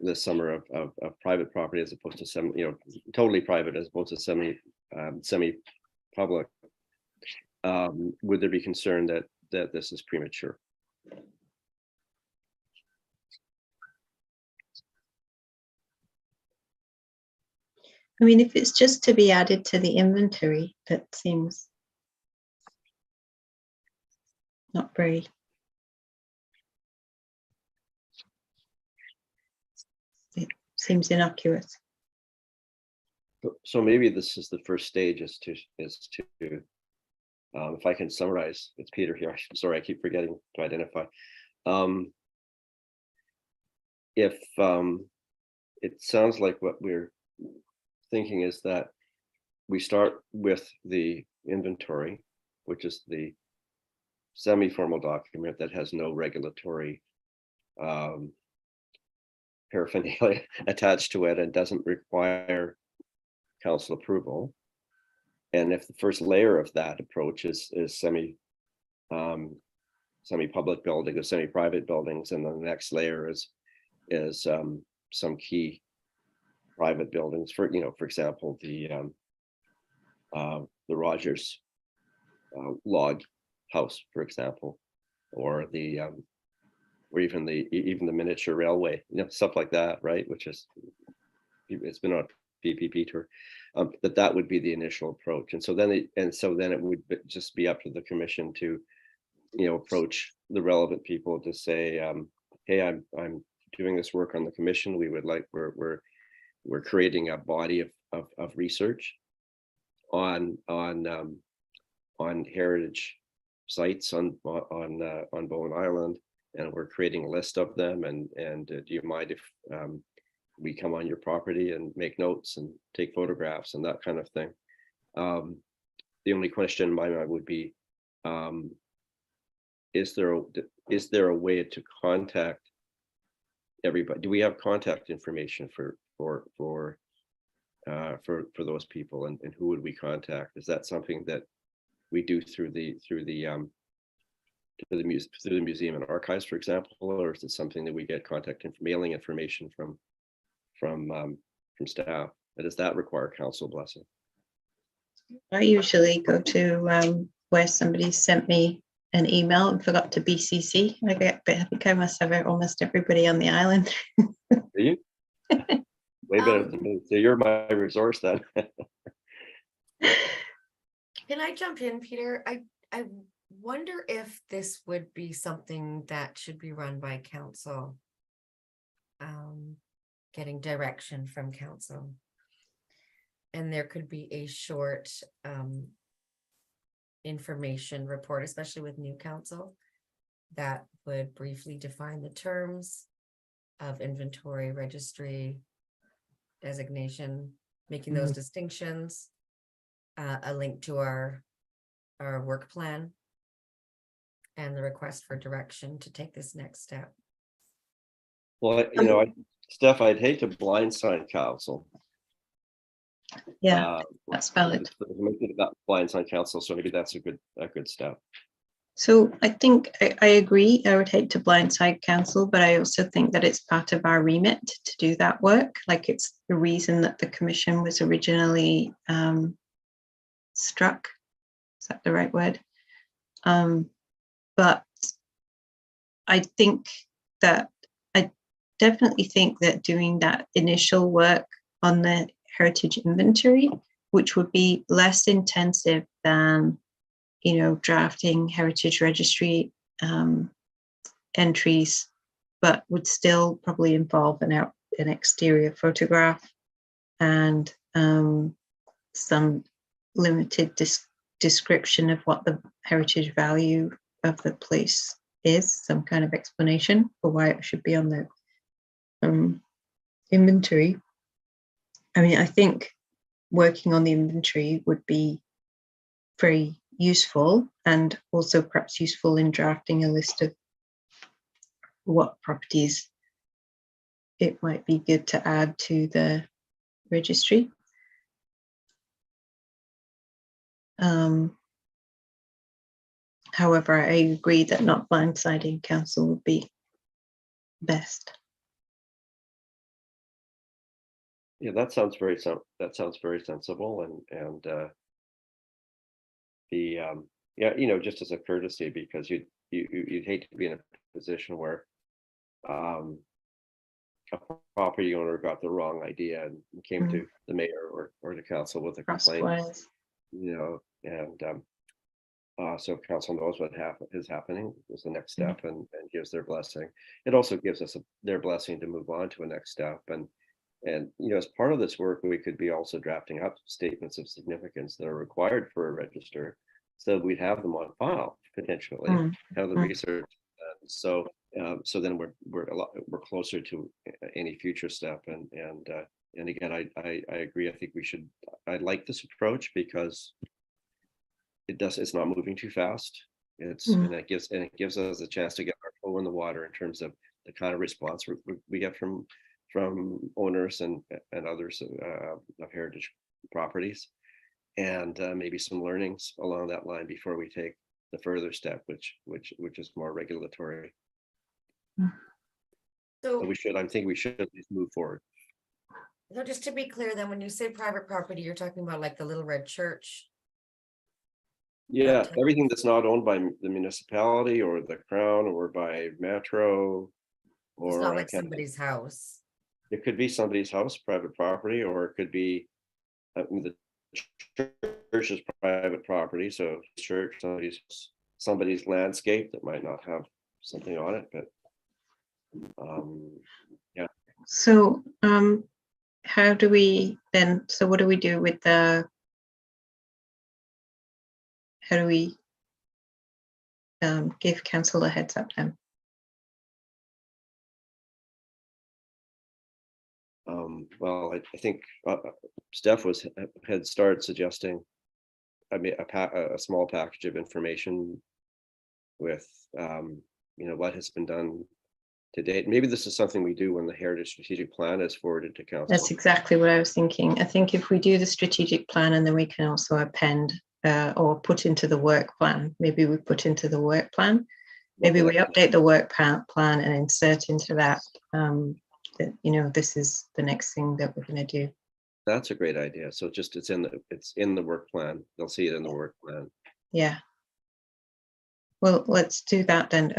this summer of private property as opposed to some, you know, totally private as opposed to semi-public, would there be concern that this is premature? I mean, if it's just to be added to the inventory, that seems not very. It seems innocuous. So maybe this is the first stage is to if I can summarize, it's Peter here. Sorry, I keep forgetting to identify. If it sounds like what we're thinking is that we start with the inventory, which is the semi-formal document that has no regulatory paraphernalia attached to it and doesn't require council approval. And if the first layer of that approach is semi-public building or semi-private buildings, and then the next layer is some key private buildings, for, you know, for example, the Rogers log house, for example, or the or even the miniature railway, you know, stuff like that, right? Which is, it's been on PPP tour, that would be the initial approach. And so then it would just be up to the commission to, you know, approach the relevant people to say, hey, I'm doing this work on the commission. We would like, we're creating a body of research on heritage sites on Bowen Island, and we're creating a list of them. And do you mind if we come on your property and make notes and take photographs and that kind of thing? The only question in my mind would be, is there a way to contact everybody? Do we have contact information for those people, and who would we contact? Is that something that we do through the museum and archives, for example, or is it something that we get mailing information from staff? And does that require council blessing? I usually go to where somebody sent me an email and forgot to BCC. I think I must have almost everybody on the island. Do you? Way better than me. So you're my resource then. Can I jump in, Peter? I wonder if this would be something that should be run by council. Getting direction from council. And there could be a short information report, especially with new council, that would briefly define the terms of inventory, registry, designation, making those distinctions, a link to our work plan, and the request for direction to take this next step. Well, you know, Steph, I'd hate to blindside council. Yeah, that's valid. That blindside council, so maybe that's a good step. So I think I agree. I would hate to blindside council, but I also think that it's part of our remit to do that work. Like, it's the reason that the commission was originally struck. Is that the right word? But I definitely think that doing that initial work on the heritage inventory, which would be less intensive than, you know, drafting heritage registry entries, but would still probably involve an exterior photograph and some limited description of what the heritage value of the place is, some kind of explanation for why it should be on the inventory. I mean, I think working on the inventory would be very useful, and also perhaps useful in drafting a list of what properties it might be good to add to the registry. However, I agree that not blindsiding council would be best. Yeah, that sounds very sensible, and yeah, just as a courtesy, because you'd hate to be in a position where a property owner got the wrong idea and came to the mayor or the council with a complaint, Crosswise. and so council knows what is happening is the next step, and gives their blessing. It also gives us their blessing to move on to a next step, and as part of this work, we could be also drafting up statements of significance that are required for a register, so we'd have them on file potentially, have the research. So then we're closer to any future step, and again, I agree. I think I like this approach because it's not moving too fast. And it gives us a chance to get our toe in the water in terms of the kind of response we get from owners and others of heritage properties, and maybe some learnings along that line before we take the further step, which is more regulatory. So, I think we should at least move forward. so just to be clear, then when you say private property, you're talking about like the Little Red Church. Yeah, type everything that's not owned by the municipality or the crown or by Metro, It's or not like somebody's house. it could be somebody's house, private property, or it could be the church's private property. So church, somebody's landscape that might not have something on it, but yeah. So how do we then, so what do we do with how do we give council a heads up then? Well, I think Steph had started suggesting, I mean, a small package of information with what has been done to date. Maybe this is something we do when the Heritage Strategic Plan is forwarded to council. That's exactly what I was thinking. I think if we do the strategic plan and then we can also append or put into the work plan, maybe we put into the work plan, maybe we update the work plan and insert into that, that, this is the next thing that we're going to do. That's a great idea. So just it's in the work plan. They'll see it in the work plan. Yeah. Well, let's do that then.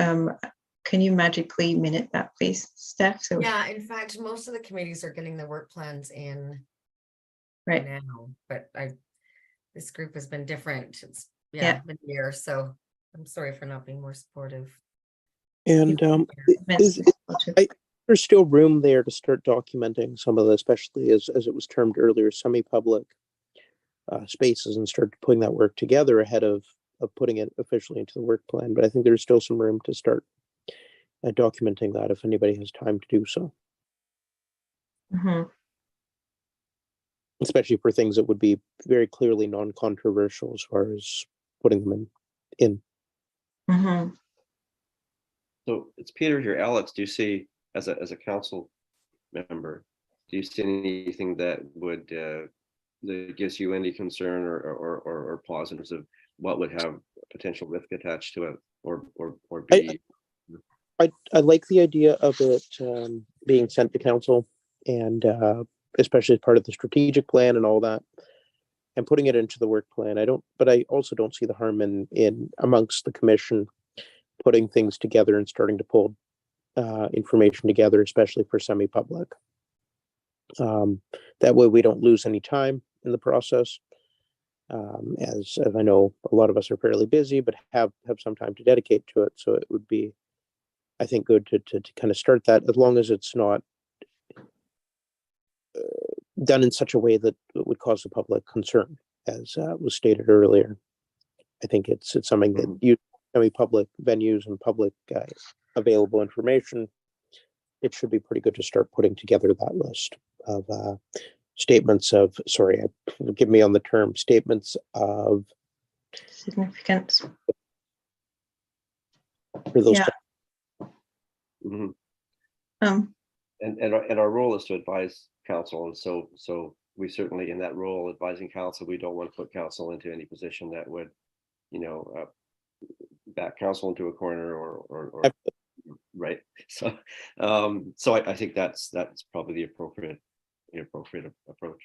Can you magically minute that, please, Steph? So Yeah, in fact, most of the committees are getting their work plans in right now, but this group has been different. It's Yeah. been years, so I'm sorry for not being more supportive. And there's still room there to start documenting some of the, especially as it was termed earlier, semi-public spaces, and start putting that work together ahead of putting it officially into the work plan. But I think there's still some room to start documenting that if anybody has time to do so. Especially for things that would be very clearly non-controversial as far as putting them in. So it's Peter here. Alex, do you see, as a council member, do you see anything that would that gives you any concern or pause in terms of what would have potential risk attached to it, or be? I like the idea of it being sent to council, and especially as part of the strategic plan and all that, and putting it into the work plan. But I also don't see the harm in amongst the commission putting things together and starting to pull information together, especially for semi-public. That way we don't lose any time in the process. As I know, a lot of us are fairly busy, but have some time to dedicate to it. So it would be, I think, good to kind of start that, as long as it's not done in such a way that it would cause the public concern, as was stated earlier. I think it's something that you, public venues and public available information, it should be pretty good to start putting together that list of statements of, give me on the term, statements of significance for those. And our role is to advise council, and so we certainly, in that role advising council, we don't want to put council into any position that would, you know, back council into a corner or right. So, so I think that's probably the appropriate approach.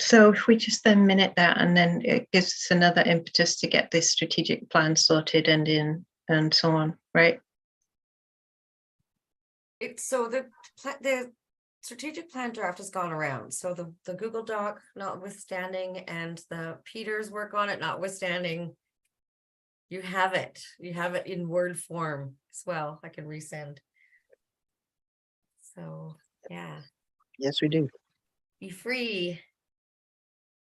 So if we just then minute that, and then it gives us another impetus to get this strategic plan sorted and so on, right? It's so the strategic plan draft has gone around, so the Google Doc notwithstanding and the Peter's work on it notwithstanding. You have it in Word form as well. I can resend. So, yeah, Yes, we do. be free.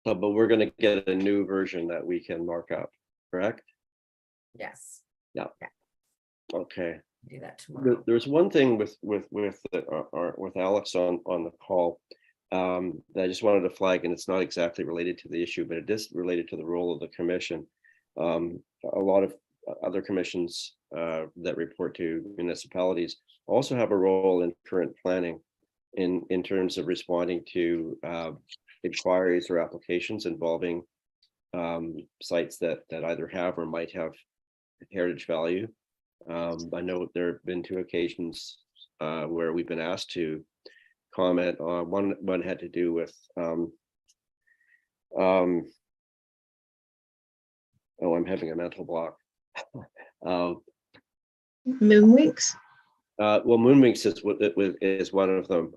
So, but we're going to get a new version that we can mark up, correct? Yes, Okay. do that tomorrow. There's one thing with Alex on the call that I just wanted to flag, and it's not exactly related to the issue, but it is related to the role of the commission. A lot of other commissions that report to municipalities also have a role in current planning in terms of responding to inquiries or applications involving sites that either have or might have heritage value. I know there have been 2 occasions where we've been asked to comment on. One had to do with oh, I'm having a mental block. Moonweeks. Well, Moonwinks is one of them,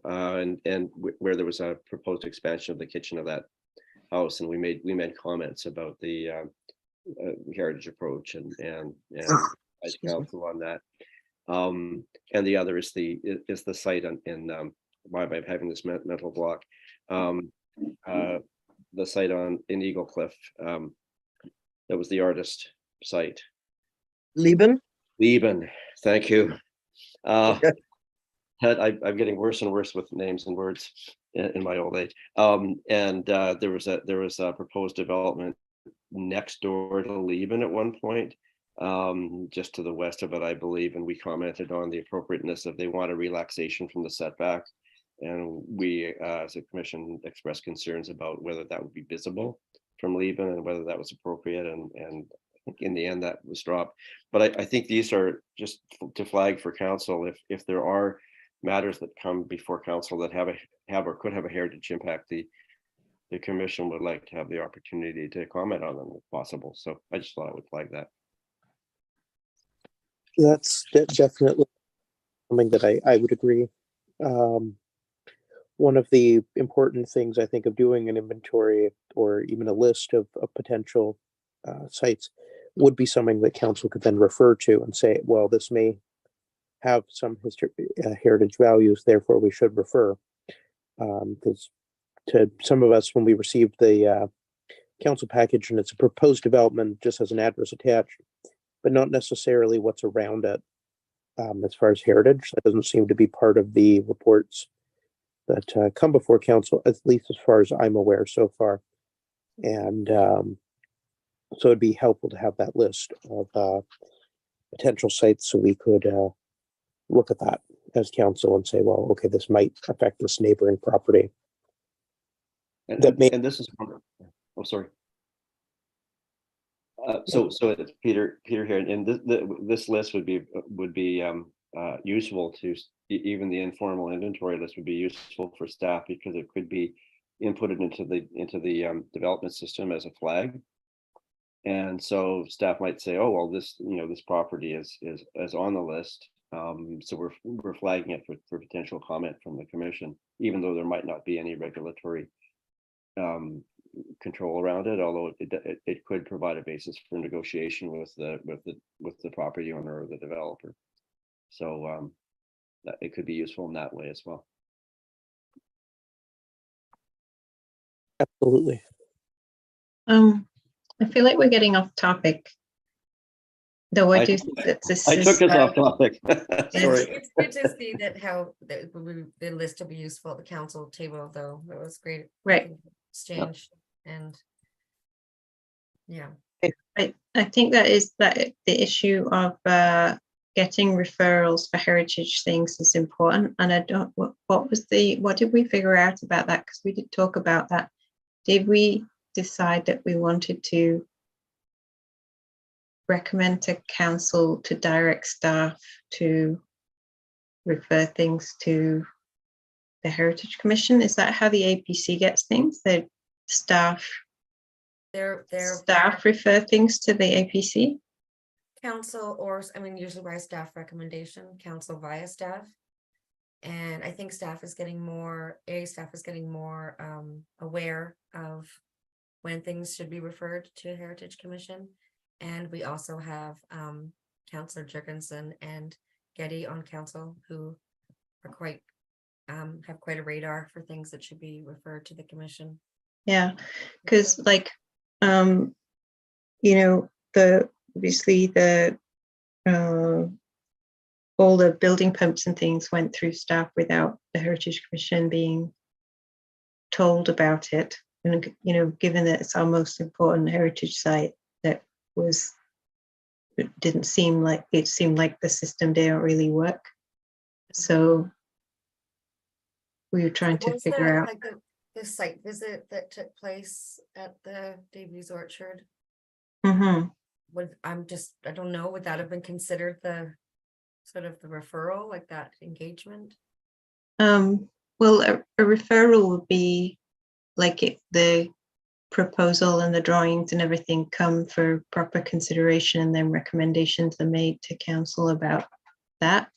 and where there was a proposed expansion of the kitchen of that house, and we made comments about the heritage approach and as council on that. And the other is the site in why am I having this mental block? The site in Eagle Cliff. That was the artist site. Lieben? Lieben, thank you. I'm getting worse and worse with names and words in my old age. And there was a proposed development next door to Lieben at one point, just to the west of it, I believe, and we commented on the appropriateness of they want a relaxation from the setback. And we, as a commission, expressed concerns about whether that would be visible from Lieben and whether that was appropriate. And I think in the end that was dropped. But I think these are just to flag for council if there are matters that come before council that have or could have a heritage impact, the commission would like to have the opportunity to comment on them if possible. So I just thought I would flag that. That's definitely something that I would agree. One of the important things I think of doing an inventory or even a list of potential sites would be something that council could then refer to and say, well, this may have some heritage values, therefore we should refer. Because to some of us, when we received the council package and it's a proposed development, just has an address attached, but not necessarily what's around it. As far as heritage, that doesn't seem to be part of the reports that come before council, at least as far as I'm aware so far. And so it'd be helpful to have that list of potential sites so we could look at that as council and say, well, okay, this might affect this neighboring property. And this is, oh, sorry. So it's Peter here, and this list would be useful to even the informal inventory list would be useful for staff because it could be inputted into the development system as a flag. And so staff might say, oh, well, this property is on the list. So we're flagging it for potential comment from the commission, even though there might not be any regulatory control around it, although it could provide a basis for negotiation with the property owner or the developer. So it could be useful in that way as well. Absolutely. I feel like we're getting off topic. Though I do think that this I took us is off topic. Sorry. It's good to see that how the list will be useful at the council table, though. It was great. right. Exchange and yeah. I think that is that the issue of getting referrals for heritage things is important. And I don't, what did we figure out about that? Because we did talk about that. Did we decide that we wanted to recommend to council to direct staff to refer things to the Heritage Commission? Is that how the APC gets things? The staff Their refer things to the APC? council, or, I mean, usually by staff recommendation, council via staff. And I think staff is getting more aware of when things should be referred to Heritage Commission. And we also have Councillor Jurgensen and Getty on council, who are quite have quite a radar for things that should be referred to the commission. Yeah, because like you know, obviously the all the building permits and things went through staff without the Heritage Commission being told about it. And you know, given that it's our most important heritage site, that was, it seemed like the system didn't really work. So we were trying to figure out. Like the site visit that took place at the Davies Orchard. Mm-hmm. I don't know, would that have been considered the sort of the referral, like that engagement? Well, a referral would be like if the proposal and the drawings and everything come for proper consideration, and then recommendations are made to council about that,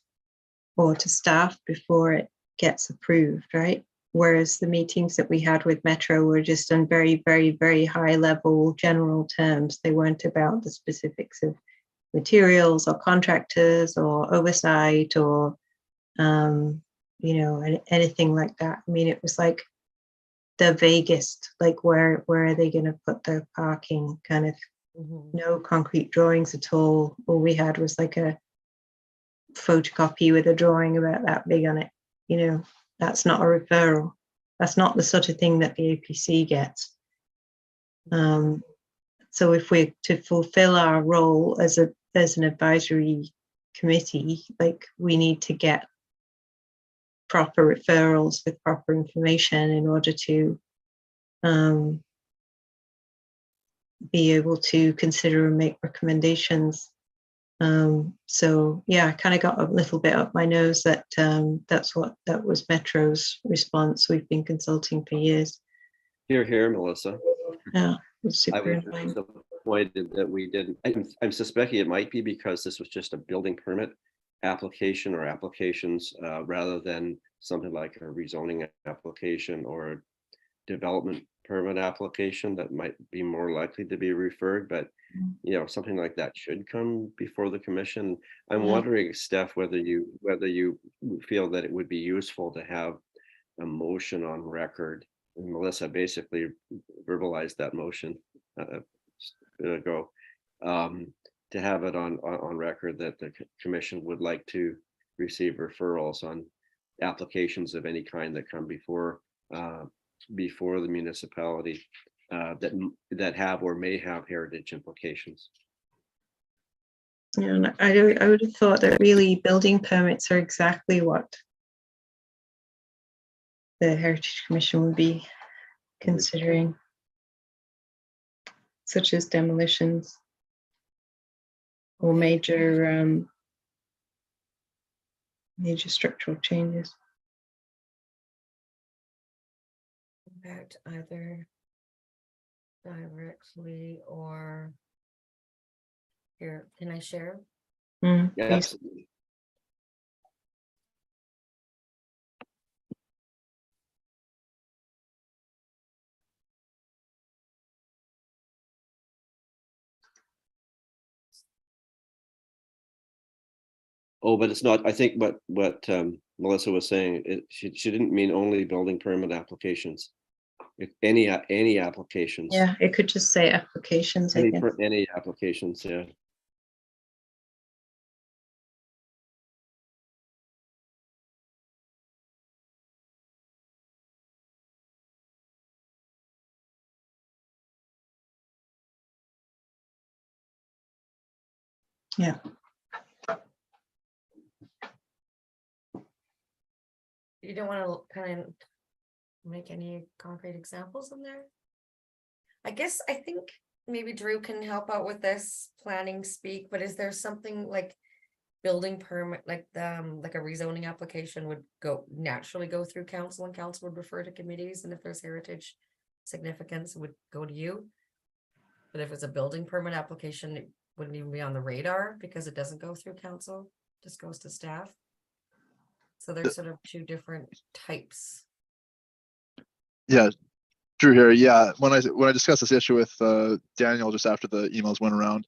or to staff before it gets approved, right? Whereas the meetings that we had with Metro were just on very, very, very high level general terms. They weren't about the specifics of materials or contractors or oversight or you know, anything like that. I mean, it was like the vaguest, like where are they going to put their parking, kind of. No concrete drawings at all. All we had was like a photocopy with a drawing about that big on it. You know, that's not a referral. That's not the sort of thing that the APC gets. So if we're to fulfill our role as an advisory committee, like we need to get proper referrals with proper information in order to be able to consider and make recommendations. So yeah, I kind of got a little bit up my nose that that was Metro's response. We've been consulting for years. Here, Melissa. Yeah, it's I super was annoying. disappointed that we didn't. I'm suspecting it might be because this was just a building permit application or applications rather than something like a rezoning application or a development permit application that might be more likely to be referred. But you know, something like that should come before the commission. I'm Yeah. wondering, Steph, whether you feel that it would be useful to have a motion on record. And Melissa basically verbalized that motion ago, to have it on record that the commission would like to receive referrals on applications of any kind that come before the municipality that have or may have heritage implications. Yeah, and I would have thought that really building permits are exactly what the Heritage Commission would be considering, such as demolitions or major structural changes. Impact either directly or here. Can I share? Yeah, Please. absolutely. Oh, but it's not, I think what Melissa was saying, she didn't mean only building permit applications. If any applications. Yeah, it could just say applications, I guess. Any applications, yeah. Yeah. You don't want to kind of make any concrete examples in there? I guess I think maybe Drew can help out with this planning speak, but is there something like building permit, like like a rezoning application would naturally go through council, and council would refer to committees, and if there's heritage significance, it would go to you? But if it's a building permit application, it wouldn't even be on the radar because it doesn't go through council, just goes to staff. So there's sort of two different types. Yeah, Drew here. Yeah, when I discussed this issue with Daniel just after the emails went around,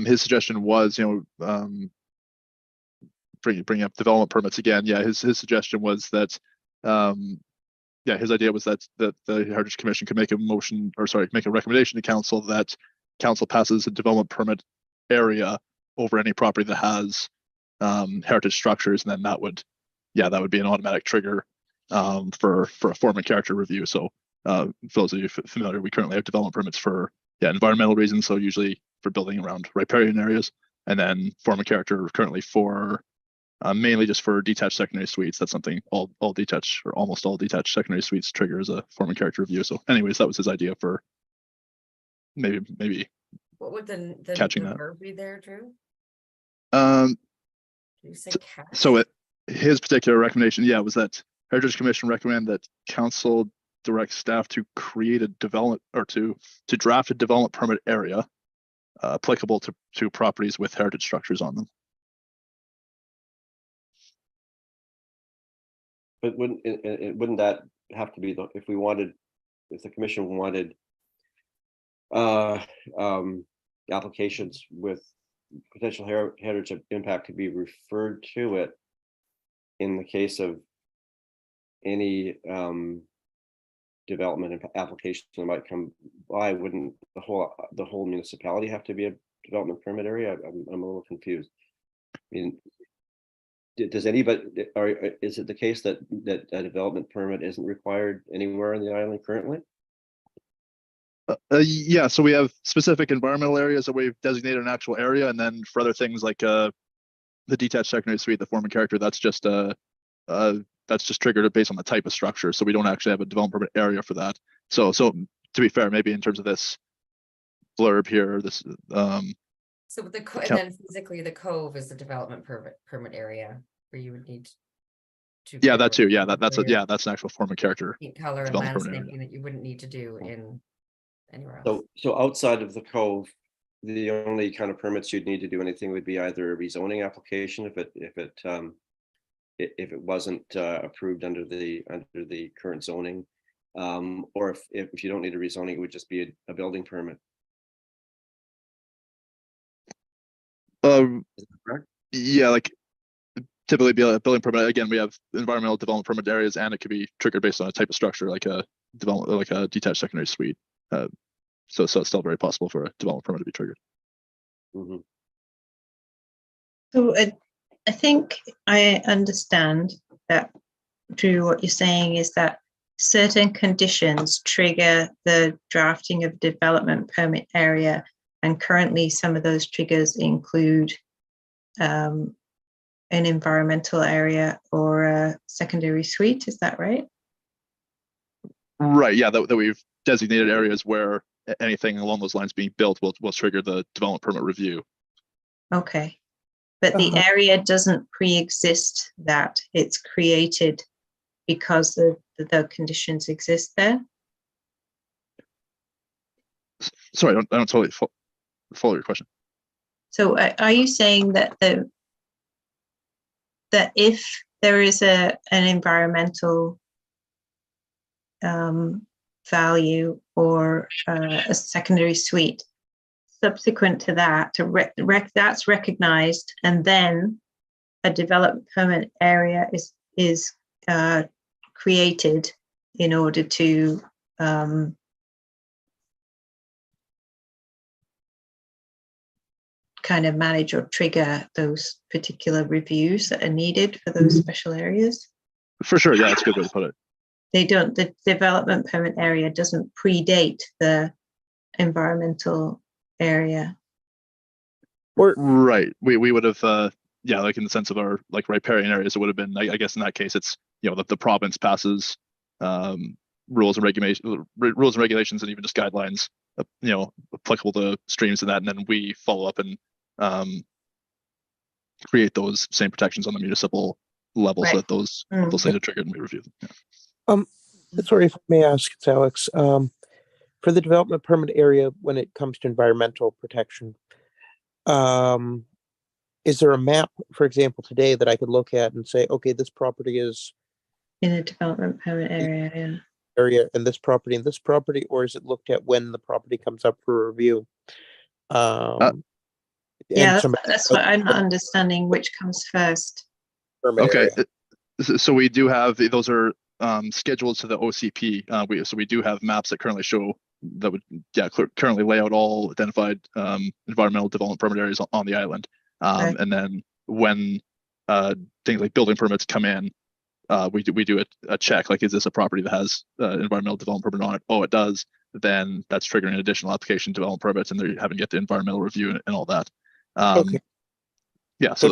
his suggestion was, bringing up development permits again. Yeah, his suggestion was that, yeah, his idea was that the Heritage Commission could make a motion, or sorry, make a recommendation to council that council passes a development permit area over any property that has heritage structures, and then that would be an automatic trigger for a form and character review. So for those of you familiar, we currently have development permits for environmental reasons, so usually for building around riparian areas, and then form and character currently for mainly just for detached secondary suites. That's something all detached, or almost all detached secondary suites trigger as a form and character review. So anyways, that was his idea for maybe What would the catching that. verb be there, Drew? Um, Did you say catch? so his particular recommendation, was that Heritage Commission recommend that council direct staff to create a development, or to draft a development permit area applicable to properties with heritage structures on them. But wouldn't that have to be if the commission wanted applications with potential heritage impact to be referred to it in the case of any development application that might come by? Wouldn't the whole municipality have to be a development permit area? I'm a little confused. I mean, does anybody, or is it the case that a development permit isn't required anywhere in the island currently? Yeah, so we have specific environmental areas that we've designated an actual area, and then for other things like the detached secondary suite, the form and character, that's just triggered based on the type of structure. So we don't actually have a development permit area for that. So to be fair, maybe in terms of this blurb here, this So and then physically the cove is the development permit area where you would need to. that too. Yeah, that's an actual form and character. Paint color and development permit landscaping that you wouldn't need to do in anywhere else. So outside of the cove, the only kind of permits you'd need to do anything would be either a rezoning application if it wasn't approved under the current zoning, or if you don't need a rezoning, it would just be a building permit. Correct? Yeah, like typically be a building permit. Again, we have environmental development permit areas, and it could be triggered based on a type of structure, like a detached secondary suite. So it's still very possible for a development permit to be triggered. Mm-hmm. So I think I understand that, Drew, what you're saying is that certain conditions trigger the drafting of development permit area, and currently some of those triggers include an environmental area or a secondary suite. Is that right? Right. Yeah, that we've designated areas where anything along those lines being built will trigger the development permit review. Okay. But the area doesn't pre-exist that. It's created because the conditions exist there. Sorry, I don't totally follow your question. So are you saying that that if there is an environmental value or a secondary suite, subsequent to that, that's recognized, and then a development permit area is created in order to kind of manage or trigger those particular reviews that are needed for those special areas? For sure, yeah, that's a good way to put it. The development permit area doesn't predate the environmental area. Or Right. We would have, yeah, like in the sense of our like riparian areas, it would have been, I guess in that case, it's, you know, the province passes rules and regulations and even just guidelines, you know, applicable to streams and that, and then we follow up and create those same protections on the municipal level so Right. that those Mm. things are triggered and we review them. Yeah. sorry if I may ask, it's Alex. For the development permit area, when it comes to environmental protection, is there a map, for example, today that I could look at and say, okay, this property is In a development permit area, yeah. area and this property, or is it looked at when the property comes up for review? And Yeah, that's, some that's what I'm not understanding, which comes first. permit Okay. area. So we do have, those are scheduled to the OCP. So we do have maps that currently show that would, yeah, currently lay out all identified environmental development permit areas on the island. Right. And then when things like building permits come in, we do a check, like, is this a property that has environmental development permit on it? Oh, it does. Then that's triggering an additional application development permits, and they're having to get the environmental review and all that. Okay. Yeah, so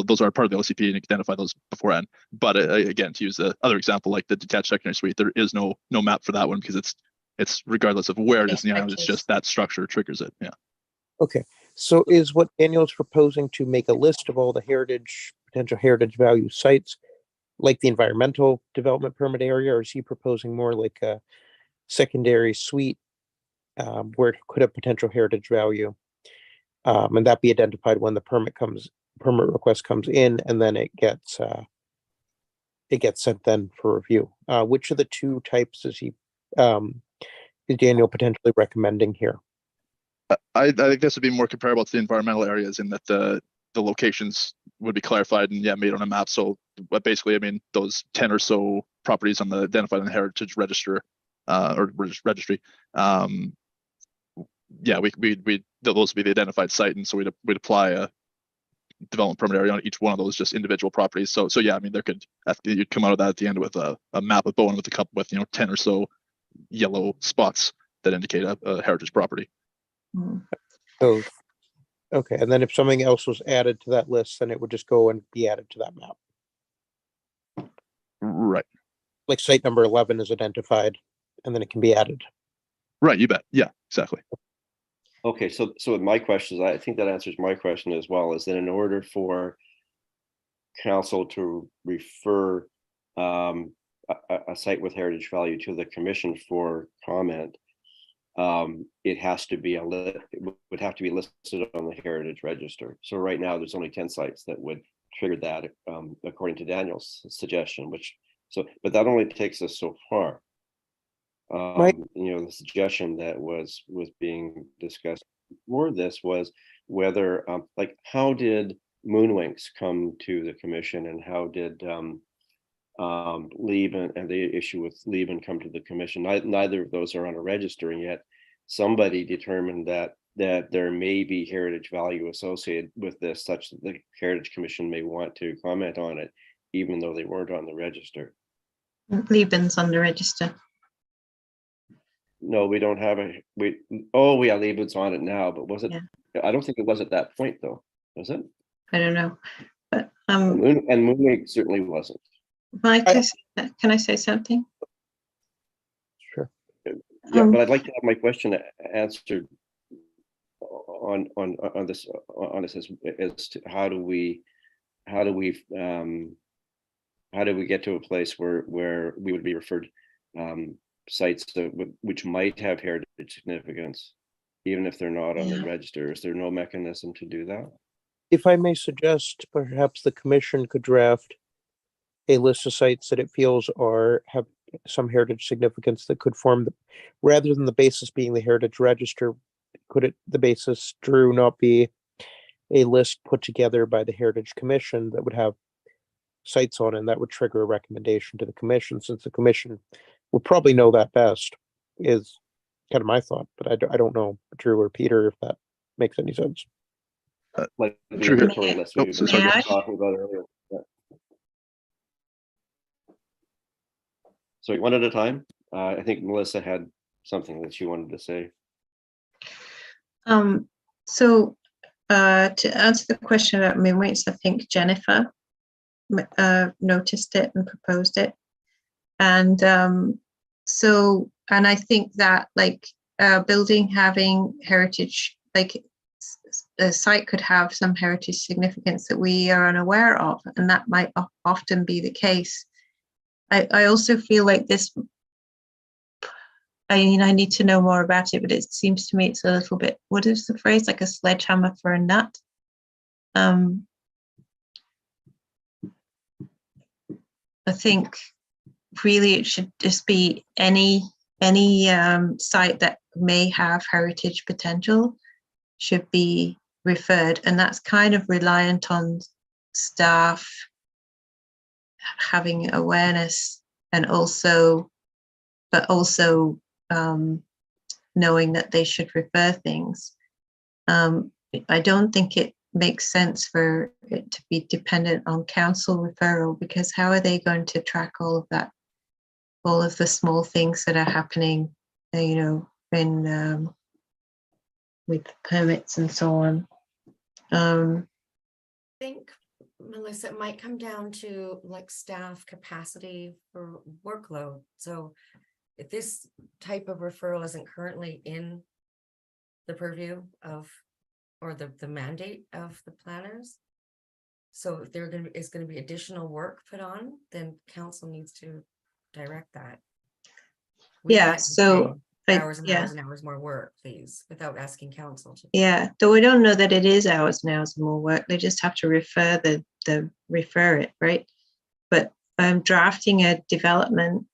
those are part of the OCP and you can identify those beforehand. But again, to use the other example, like the detached secondary suite, there is no map for that one because it's regardless of where it is in the island, it's just that structure triggers it. Yeah. Okay, so is what Daniel's proposing to make a list of all the potential heritage value sites, like the environmental development permit area, or is he proposing more like a secondary suite where it could have potential heritage value? And that be identified when the permit request comes in, and then it gets sent then for review. Which of the two types is Daniel potentially recommending here? I think this would be more comparable to the environmental areas in that the locations would be clarified and made on a map. So basically, I mean, those 10 or so properties on the identified in the heritage register or registry. Those would be the identified site, and so we'd apply a development permit area on each one of those just individual properties. So yeah, I mean, you'd come out of that at the end with a map of Bowen with a couple with 10 or so yellow spots that indicate a heritage property. So, okay, and then if something else was added to that list, then it would just go and be added to that map. Right. Like site number 11 is identified, and then it can be added. Right, you bet. Yeah, exactly. Okay, so with my questions, I think that answers my question as well, is that in order for council to refer a site with heritage value to the commission for comment, it would have to be listed on the heritage register. So right now there's only 10 sites that would trigger that, according to Daniel's suggestion, but that only takes us so far. The suggestion that was being discussed before this was whether like, how did Moonwinks come to the commission, and how did Lieben and the issue with Lieben come to the commission? Neither of those are on a register, and yet somebody determined that there may be heritage value associated with this, such that the Heritage Commission may want to comment on it, even though they weren't on the register. Lieben's on the register. No, we don't have Lieben's on it now, but was it? Yeah. I don't think it was at that point, though. Was it? I don't know, but And Moonwing certainly wasn't. Mike, can I say something? Sure. Yeah, but I'd like to have my question answered on this as to how do we get to a place where we would be referred sites which might have heritage significance, even if they're not on the register? Is there no mechanism to do that? If I may suggest, perhaps the commission could draft a list of sites that it feels have some heritage significance that could form rather than the basis being the heritage register, the basis, Drew, not be a list put together by the Heritage Commission that would have sites on it, and that would trigger a recommendation to the commission, since the commission would probably know that best, is kind of my thought, but I don't know, Drew or Peter, if that makes any sense. Like the True. inventory list we were So sorry, just talking about earlier. Yeah. So one at a time. I think Melissa had something that she wanted to say. So to answer the question about min weights, I think Jennifer noticed it and proposed it. And and I think that like building having heritage, like a site could have some heritage significance that we are unaware of, and that might often be the case. I also feel like this, I mean, I need to know more about it, but it seems to me it's a little bit, what is the phrase, like a sledgehammer for a nut? I think really it should just be any site that may have heritage potential should be referred, and that's kind of reliant on staff having awareness, and also knowing that they should refer things. I don't think it makes sense for it to be dependent on council referral, because how are they going to track all of that, all of the small things that are happening, you know, in with permits and so on. I think, Melissa, it might come down to like staff capacity for workload. So if this type of referral isn't currently in the purview of, or the mandate of the planners, so if there is going to be additional work put on, then council needs to direct that. We Yeah, can't just so say hours and yeah. hours and hours more work, please, without asking council to. Yeah, though we don't know that it is hours and hours more work. They just have to refer refer it, right? But drafting a development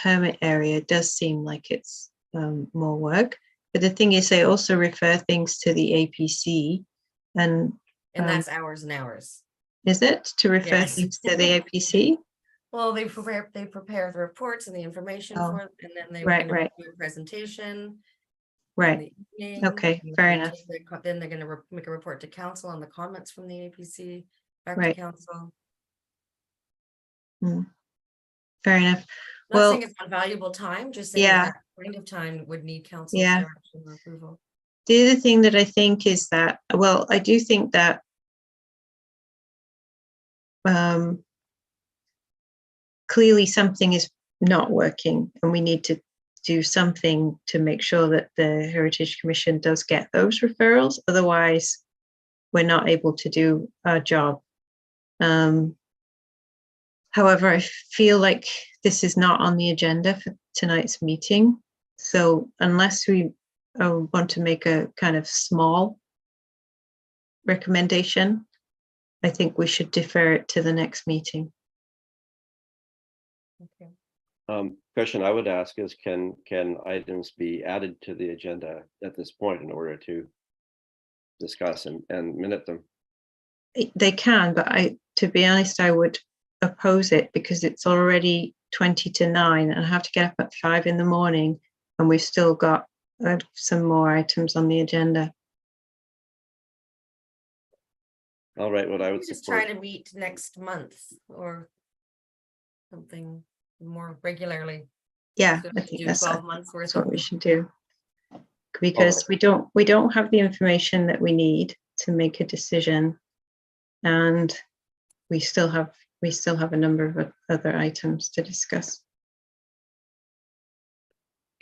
permit area does seem like it's more work. But the thing is, they also refer things to the APC, and that's hours and hours. is it to refer Yes. things to the APC? Well, they prepare the reports and the information Oh, for it, and then they right, were gonna right. do a presentation. in Right. the evening, Okay, and fair then enough. then they're gonna make a report to council on the comments from the APC, back to Right. council. Fair enough. Not Well, saying it's not valuable time, just saying yeah. that kind of time would need council's Yeah. direction or approval. The other thing that I think is that, well, I do think that clearly something is not working, and we need to do something to make sure that the Heritage Commission does get those referrals. Otherwise, we're not able to do our job. However, I feel like this is not on the agenda for tonight's meeting. So unless we want to make a kind of small recommendation, I think we should defer it to the next meeting. Okay. Question I would ask is, can items be added to the agenda at this point in order to discuss and minute them? They can, but to be honest, I would oppose it because it's already 20 to 9 and I have to get up at 5 in the morning, and we've still got some more items on the agenda. All right, what I would Just support. try to meet next month or something more regularly. Yeah, So I to think do that's 12 months worth what of. we should do, because we don't have the information that we need to make a decision, and we still have a number of other items to discuss.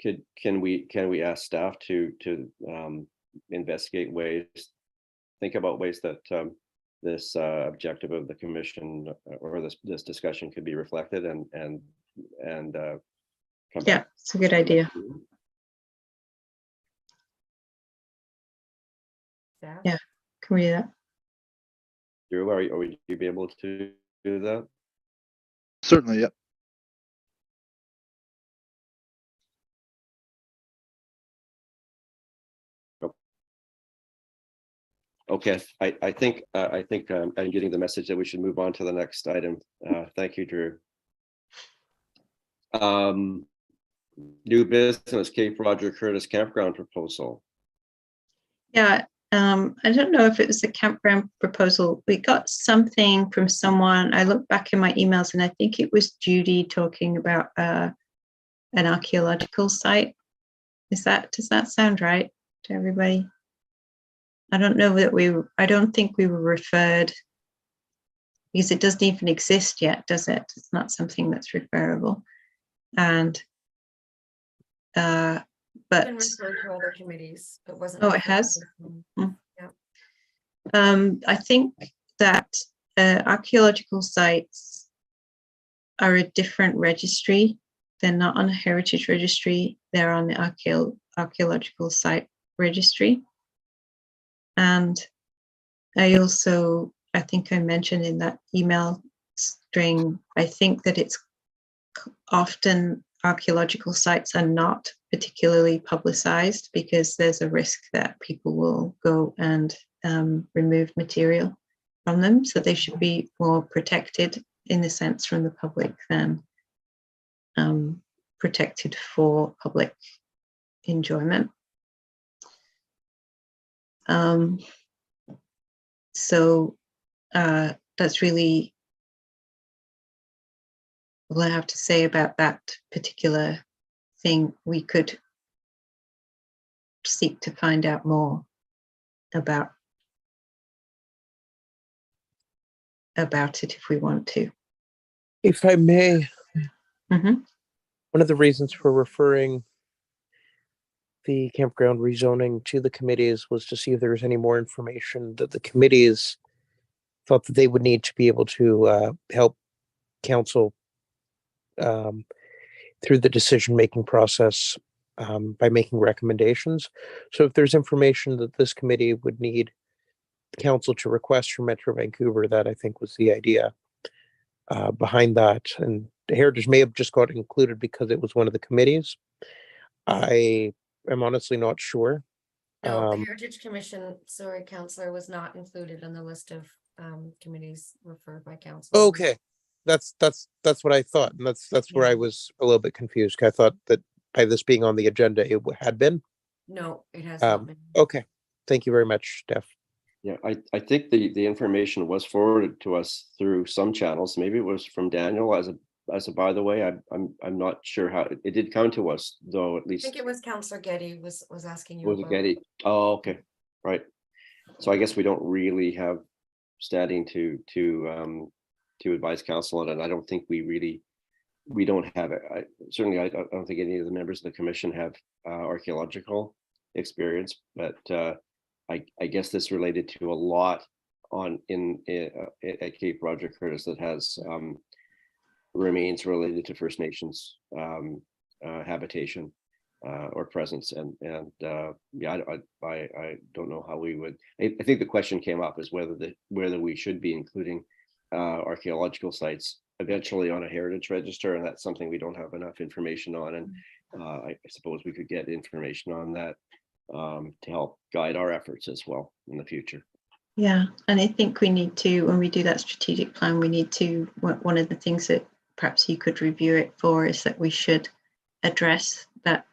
Can we ask staff to investigate ways, think about ways that this objective of the commission or this discussion could be reflected and come Yeah, back? it's a good idea. Yeah. Can we do that? Drew, would you be able to do that? Certainly, yeah. Okay, I think I'm getting the message that we should move on to the next item. Thank you, Drew. New business, Cape Roger Curtis campground proposal. Yeah, I don't know if it was the campground proposal. We got something from someone. I looked back in my emails and I think it was Judy talking about an archaeological site. Does that sound right to everybody? I don't know that I don't think we were referred, because it doesn't even exist yet, does it? It's not something that's referable. And Been but referred to other committees, but wasn't. Oh, it referred to has? this one. Mm. Yeah. I think that archaeological sites are a different registry. They're not on a heritage registry. They're on the archaeological site registry. And I think I mentioned in that email string, I think that it's often archaeological sites are not particularly publicized because there's a risk that people will go and remove material from them. So they should be more protected in a sense from the public than protected for public enjoyment. So that's really all I have to say about that particular thing. We could seek to find out more about it if we want to. If I may, Mhm. one of the reasons for referring the campground rezoning to the committees was to see if there was any more information that the committees thought that they would need to be able to help council through the decision-making process by making recommendations. So if there's information that this committee would need council to request from Metro Vancouver, that I think was the idea behind that. And Heritage may have just got included because it was one of the committees. I am honestly not sure. No, Heritage Commission, sorry, Counselor, was not included on the list of committees referred by council. Okay, that's what I thought, and that's where I Yeah. was a little bit confused. 'Cause I thought that by this being on the agenda, it had been. No, it has not been. Okay, thank you very much, Steph. Yeah, I think the information was forwarded to us through some channels. Maybe it was from Daniel as a by the way. I'm not sure how it did come to us though. At I least think it was Counselor Getty was asking you was it about. Getty? Oh, okay, right. So I guess we don't really have standing to advise council on it. And I don't think we don't have it. Certainly I don't think any of the members of the commission have archaeological experience, but I guess this related to a lot at Cape Roger Curtis that has remains related to First Nations habitation or presence, and yeah, I don't know how we would. I think the question came up is whether we should be including archaeological sites eventually on a heritage register, and that's something we don't have enough information on. And I suppose we could get information on that to help guide our efforts as well in the future. Yeah, and I think we need to, when we do that strategic plan, we need to, one of the things that perhaps you could review it for is that we should address that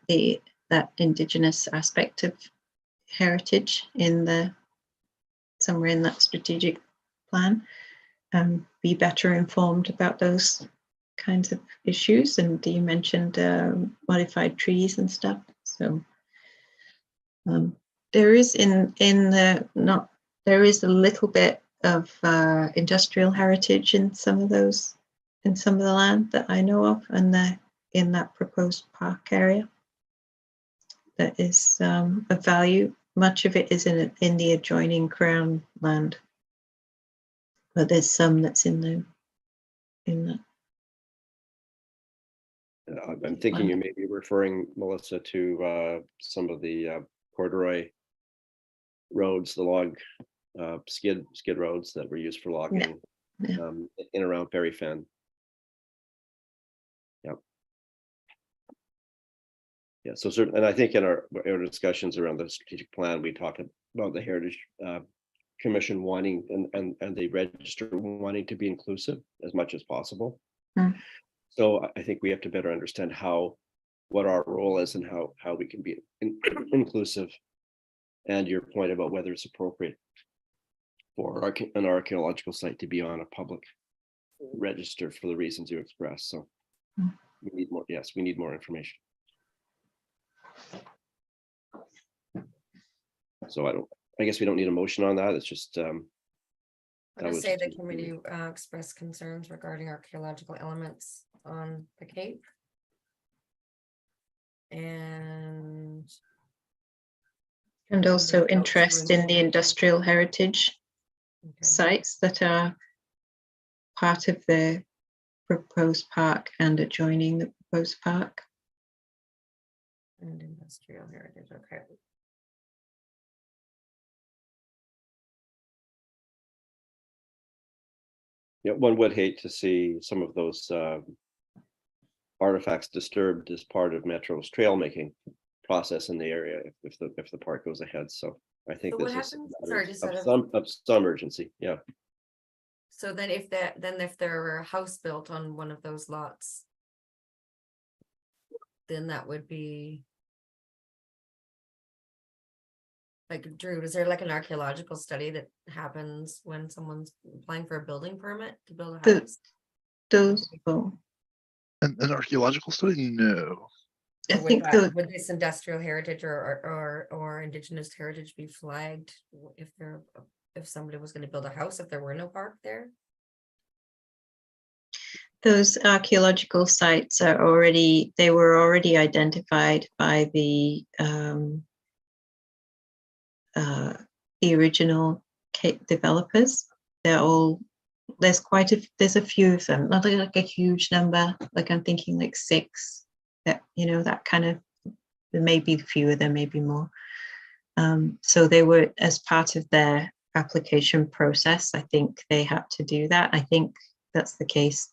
Indigenous aspect of heritage somewhere in that strategic plan, be better informed about those kinds of issues. And you mentioned modified trees and stuff. So there is there is a little bit of industrial heritage in some of the land that I know of, and in that proposed park area that is of value. Much of it is in the adjoining Crown land, but there's some that's in that. I'm thinking you may be referring, Melissa, to some of the corduroy roads, the log skid roads that were used for logging Yeah. in around Perry Fen. Yeah, so certainly, and I think in our discussions around the strategic plan, we talked about the Heritage Commission wanting and the register wanting to be inclusive as much as possible. Mm. So I think we have to better understand what our role is and how we can be inclusive. And your point about whether it's appropriate for an archaeological site to be on a public register for the reasons you expressed. So we need more. Yes, we need more information. So I guess we don't need a motion on that. It's just, I'll That just was say the just- committee expressed concerns regarding archaeological elements on the Cape. And And also Built to interest in the remove- industrial heritage okay, sites that are part of the proposed park and adjoining the proposed park. and industrial heritage, okay. yeah, one would hate to see some of those artifacts disturbed as part of Metro's trail making process in the area if the park goes ahead. So I think So what this is happens- a sorry, matter just of out of- some urgency. Yeah. So then if there were a house built on one of those lots, then that would be like, Drew, is there like an archaeological study that happens when someone's applying for a building permit to build a The- house? Those, well, An archaeological study? No. I Or would think that, would this industrial heritage or indigenous heritage be flagged if somebody was gonna build a house, if there were no park there? those archaeological sites are they were already identified by the original Cape developers. They're all, there's a few of them, not like a huge number, like I'm thinking like 6, that, that kind of, there may be fewer, there may be more. So they were, as part of their application process, I think they had to do that. I think that's the case.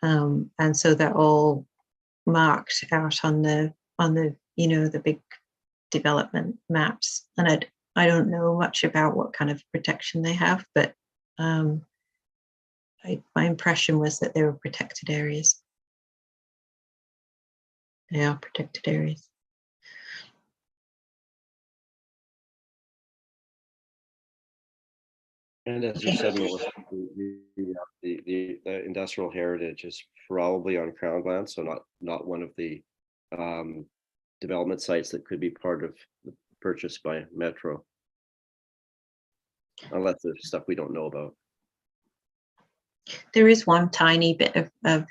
And so they're all marked out on the the big development maps. And I don't know much about what kind of protection they have, but my impression was that they were protected areas. They are protected areas. And as you said, Melissa, the industrial heritage is probably on Crown land, so not one of the development sites that could be part of the purchase by Metro. Unless there's stuff we don't know about. There is one tiny bit of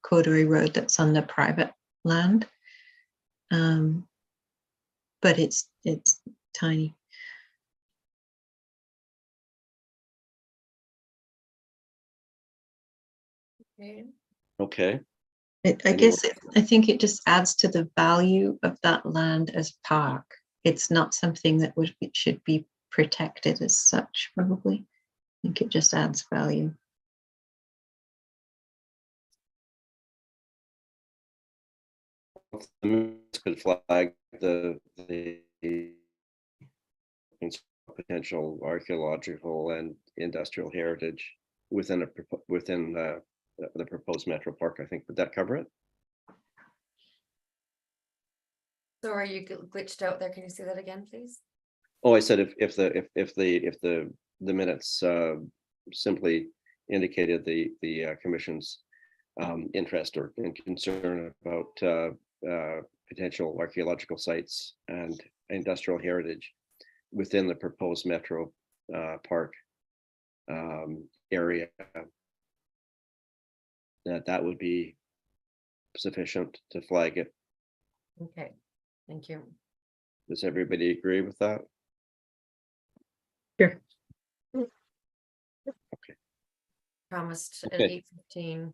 Corduroy Road that's on the private land, but it's tiny. Okay. Okay, I Anyone- guess I think it just adds to the value of that land as park. It's not something that should be protected as such, probably. I think it just adds value. could flag the potential archaeological and industrial heritage within the proposed Metro Park. I think, would that cover it? So are you glitched out there? Can you say that again, please? Oh, I said if the minutes simply indicated the commission's interest or concern about potential archaeological sites and industrial heritage within the proposed Metro Park area, that would be sufficient to flag it. Okay, thank you. Does everybody agree with that? Sure. Promised at Okay. 8:15.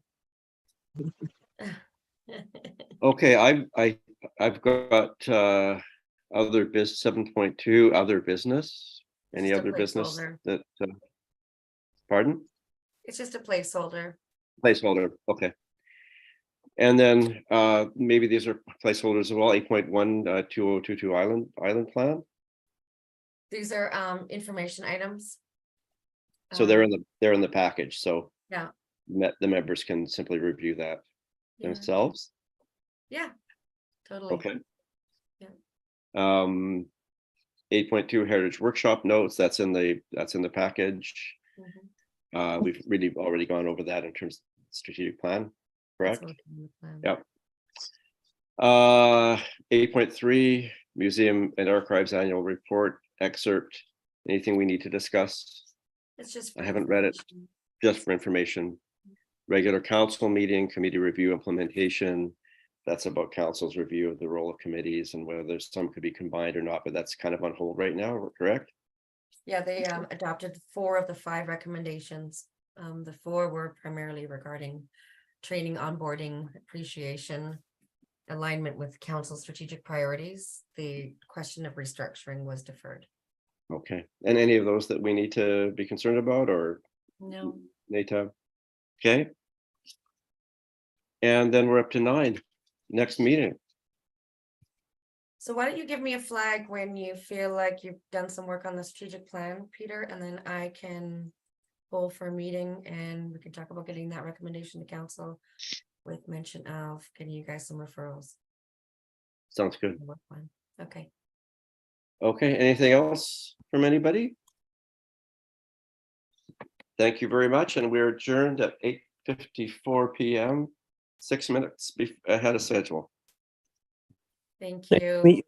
Okay, I've got other 7.2 other business. Any Just a other business placeholder. that pardon? It's just a placeholder. Placeholder, okay. And then maybe these are placeholders as well. 8.1 2022 island plan. These are information items. So they're in the package. So Yeah. the members can simply review that Yeah. themselves. Yeah, totally. Okay. Yeah. 8.2 heritage workshop notes, that's in the package. Mhm. We've really already gone over that in terms of strategic plan, That's correct? what I'm gonna plan. Yep. 8.3 Museum and Archives Annual Report excerpt. Anything we need to discuss? It's just. I for haven't read it. information. Just for information. Regular council meeting, committee review implementation. That's about council's review of the role of committees and whether some could be combined or not, but that's kind of on hold right now, correct? Yeah, they adopted 4 of the 5 recommendations. The 4 were primarily regarding training, onboarding, appreciation, alignment with council strategic priorities. The question of restructuring was deferred. Okay, and any of those that we need to be concerned about or No, NATAB? Okay. And then we're up to 9, next meeting. so why don't you give me a flag when you feel like you've done some work on the strategic plan, Peter, and then I can pull for a meeting and we can talk about getting that recommendation to council with mention of getting you guys some referrals. Sounds good. Work plan. Okay. Okay, anything else from anybody? Thank you very much, and we're adjourned at 8:54 PM, 6 minutes ahead of schedule. Thank Thank you. you.